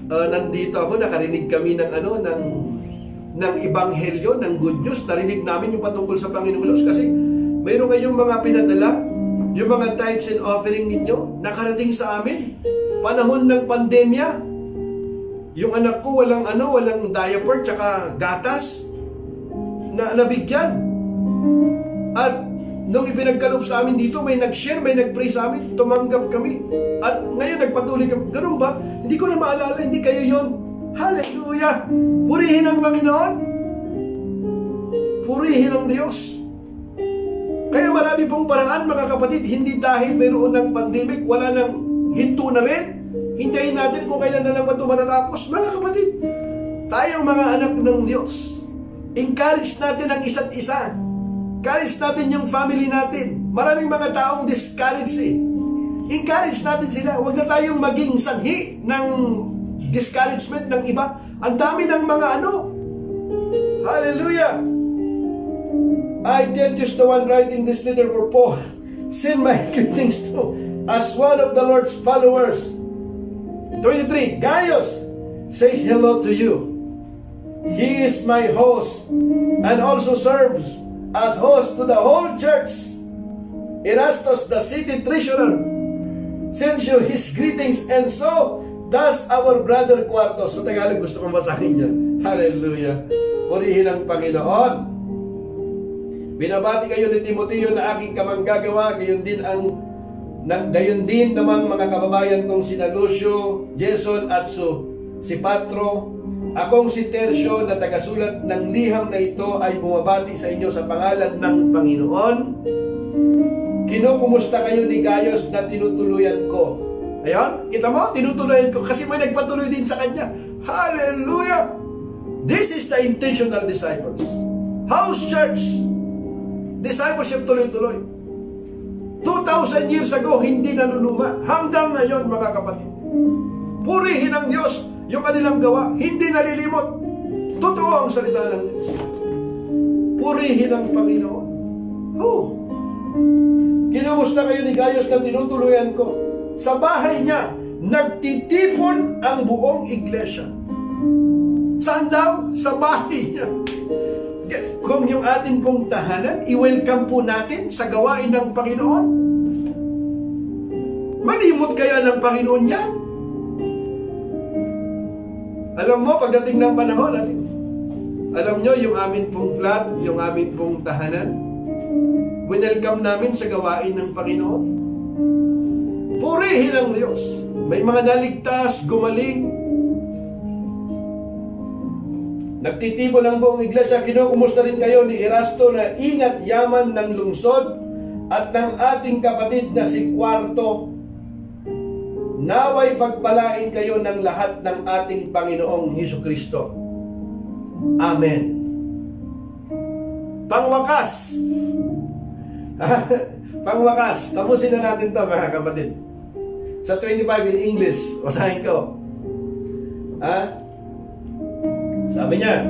Nandito ako, nakarinig kami ng ebanghelyo, ng good news. Narinig namin yung patungkol sa Panginoong Jesus kasi mayroon kayong mga pinadala, yung mga tithes and offering ninyo, nakarating sa amin. Panahon ng pandemya, yung anak ko walang diaper tsaka gatas na nabigyan. At Nung ipinagkaloob sa amin dito, may nag-share, may nag-pray sa amin, tumanggap kami. At ngayon nagpatuloy kami. Ganun ba? Hindi ko na maalala, hindi kayo yon. Hallelujah! Purihin ang Panginoon. Purihin ang Diyos. Kaya marami pong paraan, mga kapatid, hindi dahil mayroon ng pandemic, wala nang hinto na rin. Hintayin natin kung kailan na lang ito matatapos. Mga kapatid, tayong mga anak ng Diyos, encourage natin ang isa't isa. Encourage natin yung family natin. Maraming mga taong discouraged eh. Encourage natin sila. Huwag na tayong maging sanhi ng discouragement ng iba. Ang dami ng mga Hallelujah! I, Tertius, the one writing this letter for Paul, send my greetings to, as one of the Lord's followers. 23, Gaius says hello to you. He is my host and also serves as host to the whole church. Erastus, the city treasurer, sends you his greetings, and so does our brother Quartos. Sa Tagalog gusto kong basahin yan. Hallelujah. Purihin ang Panginoon. Binabati kayo ni Timoteo na aking kamanggagawa, gayon din namang mga kababayan kong sina Lucio, Jason at si Patro. Akong si Tercio na tagasulat ng liham na ito ay bumabati sa inyo sa pangalan ng Panginoon. Kinukumusta kayo ni Gaius na tinutuluyan ko. Ayan, kita mo? Tinutuluyan ko kasi may nagpatuloy din sa kanya. Hallelujah! This is the intentional disciples. House church. Discipleship tuloy-tuloy. 2,000 years ago, hindi naluluma. Hanggang ngayon, mga kapatid. Purihin ang Diyos yung kanilang gawa. Hindi nalilimot. Totoo ang salita ng Diyos. Purihin ang Panginoon. Kinumusta kayo ni Gaius na tinutuluyan ko? Sa bahay niya, nagtitipon ang buong iglesia. Saan daw? Sa bahay niya. Kung yung atin pong tahanan, i-welcome po natin sa gawain ng Panginoon. Malimot kaya ng Panginoon yan? Alam mo, pagdating ng panahon natin, alam nyo, yung amin pong flat, yung amin pong tahanan, welcome namin sa gawain ng Panginoon. Purihin ang Diyos. May mga naligtas, gumaling. Nagtitipon ang buong iglesia. Kinukumusta rin kayo ni Erasto na ingat yaman ng lungsod at ng ating kapatid na si Quarto. Naway pagpalain kayo ng lahat ng ating Panginoong Hesukristo. Amen. Pangwakas. Pangwakas. Tapusin na natin to, mga kapatid. Sa 25 in English, basahin ko. Sabi niya,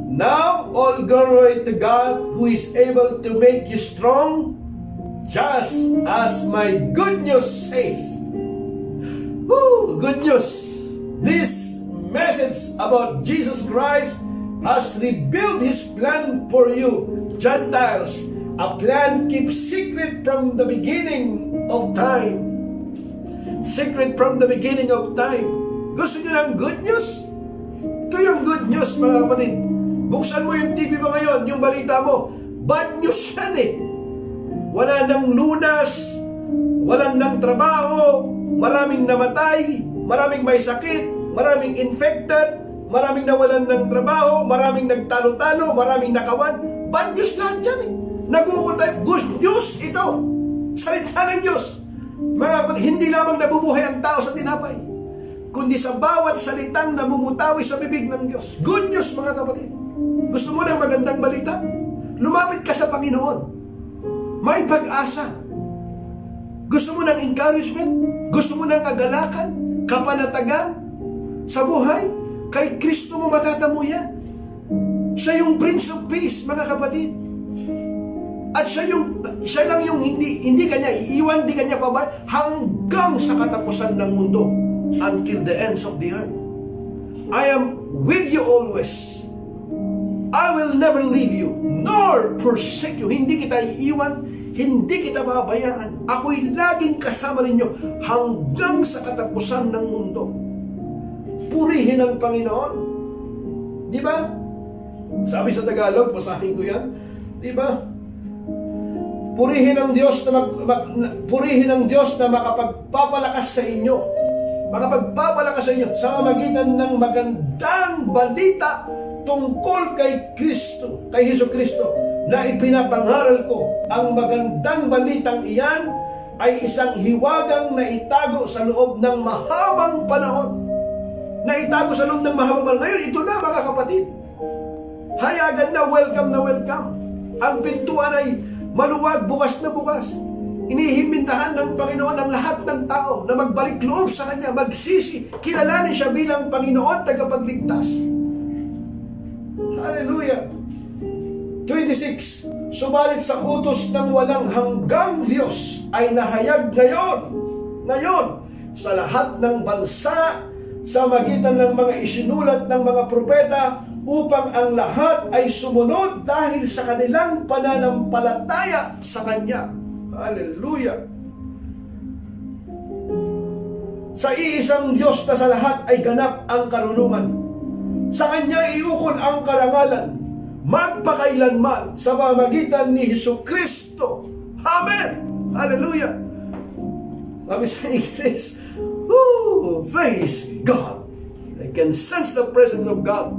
now all glory to God who is able to make you strong, just as my good news says. Woo! Good news! This message about Jesus Christ has revealed His plan for you, Gentiles. A plan kept secret from the beginning of time. Secret from the beginning of time. Gusto niyo ng good news? Ito yung good news, mga kapatid. Buksan mo yung TV mo ngayon, yung balita mo. Bad news yan eh. Wala nang lunas, walang nang trabaho, maraming namatay, maraming may sakit, maraming infected, maraming nawalan ng trabaho, maraming nagtalo-talo, maraming nakawan. Bad news lahat yan eh. Nag-uukol tayo. Good news ito. Salita ng Diyos. Mga kapatid, hindi lamang nabubuhay ang tao sa tinapay, kundi sa bawat salitang namumutawi sa bibig ng Diyos. Good news, mga kapatid. Gusto mo ng magandang balita? Lumapit ka sa Panginoon. May pag-asa. Gusto mo ng encouragement? Gusto mo ng kagalakan? Kapanatagan? Sa buhay? Kay Kristo mo matatamo yan. Siya yung Prince of Peace, mga kapatid. At siya lang yung hindi kanya iiwan, hindi kanya pabay hanggang sa katapusan ng mundo. Until the ends of the earth. I am with you always. I will never leave you, nor forsake you. Hindi kita iiwan, hindi kita babayaan. Ako'y laging kasama ninyo hanggang sa katapusan ng mundo. Purihin ang Panginoon. Di ba? Sabi sa Tagalog, basahin ko yan. Di ba? Purihin ang Diyos purihin ang Diyos na makapagpapalakas sa inyo. Makapagpapalakas sa inyo sa pamamagitan ng magandang balita tungkol kay Kristo, kay Hesus Kristo, na ipinapangaral ko. Ang magandang balitang iyan ay isang hiwagang na itago sa loob ng mahabang panahon. Na itago sa loob ng mahabang panahon. Ngayon, ito na mga kapatid. Hayagan na welcome na welcome. Ang pintuan ay maluwag, bukas na bukas. Inihimintahan ng Panginoon ang lahat ng tao na magbalik loob sa Kanya, magsisi, kilalanin Siya bilang Panginoon tagapagligtas. Hallelujah! 26. Subalit sa utos ng walang hanggang Diyos ay nahayag ngayon, sa lahat ng bansa, sa magitan ng mga isinulat ng mga propeta, upang ang lahat ay sumunod dahil sa kanilang pananampalataya sa Kanya. Hallelujah! Sa iisang Diyos na sa lahat ay ganap ang karunungan. Sa Kanya iukol ang karangalan, magpakailanman, sa pamamagitan ni Hesus Kristo. Amen! Hallelujah! Sabi sa English, praise God! I can sense the presence of God.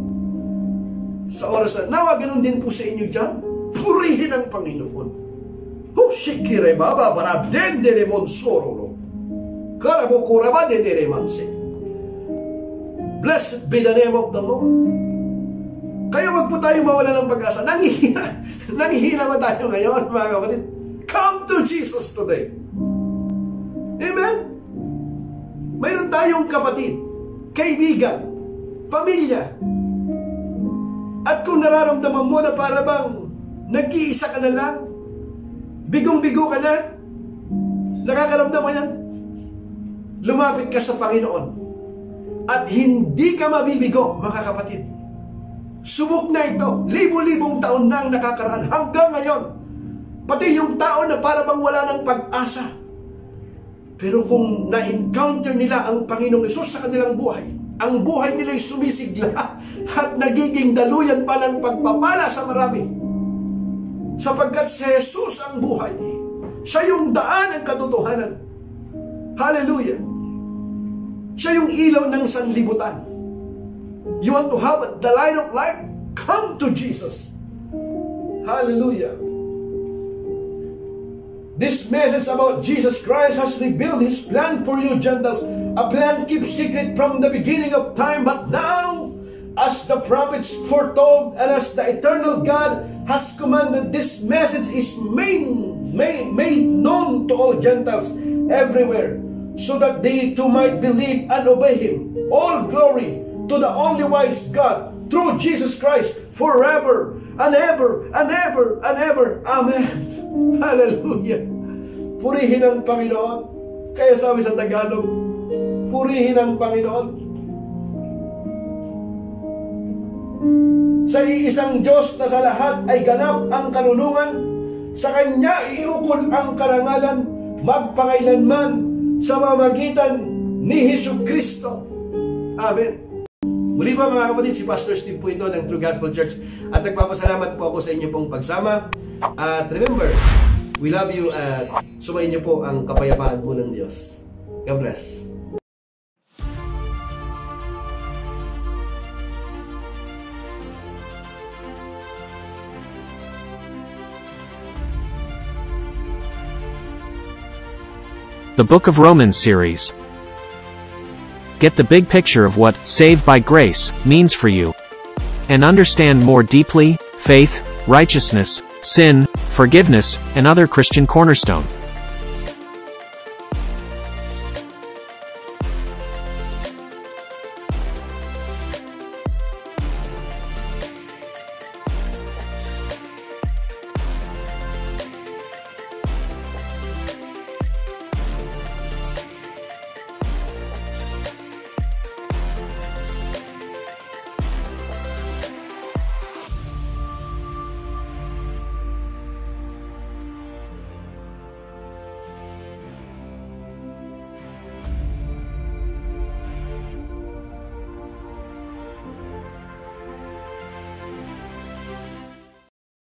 Sa oras na, nawa ganun din po sa inyo dyan, purihin ang Panginoon. Shikire baba para dendere monsoro. Karabo kuraba dendere manse. Blessed be the name of the Lord. Kaya wag po tayo mawala ng pag-asa. Nanghihina ba tayo ngayon, mga kapatid? Come to Jesus today. Amen? Mayroon tayong kapatid, kaibigan, pamilya. At kung nararamdaman mo na para bang nag-iisa ka na lang, bigong-bigo ka na, nakakaramdam ka yan, lumapit ka sa Panginoon. At hindi ka mabibigo, mga kapatid. Subok na ito. Libo-libong taon na ang nakakaraan hanggang ngayon. Pati yung tao na para bang wala ng pag-asa. Pero kung na-encounter nila ang Panginoong Hesus sa kanilang buhay, ang buhay nila'y sumisigla at nagiging daluyan pa ng pagpapala sa marami. Sapagkat si Jesus ang buhay. Siya yung daan ng katotohanan. Hallelujah! Siya yung ilaw ng sanlibutan. You want to have the light of life? Come to Jesus. Hallelujah! This message about Jesus Christ has revealed His plan for you, Gentiles. A plan kept secret from the beginning of time, but now, as the prophets foretold, and as the eternal God has commanded, this message is made known to all Gentiles everywhere, so that they too might believe and obey Him. All glory to the only wise God, through Jesus Christ, forever and ever and ever and ever. Amen. Hallelujah. Purihin ang Panginoon. Kaya sabi sa Tagalog, purihin ang Panginoon. Sa iisang Diyos na sa lahat ay ganap ang karunungan, sa Kanya iukol ang karangalan, magpakailanman, sa pamamagitan ni Hesus Kristo. Amen. Muli pa mga kapatid, si Pastor Steve po ito ng True Gospel Church, at nagpapasalamat po ako sa inyo pong pagsama. At remember, we love you at sumayin niyo po ang kapayapaan po ng Diyos. God bless. The Book of Romans series. Get the big picture of what "saved by grace" means for you, and understand more deeply faith, righteousness, sin, forgiveness, and other Christian cornerstone.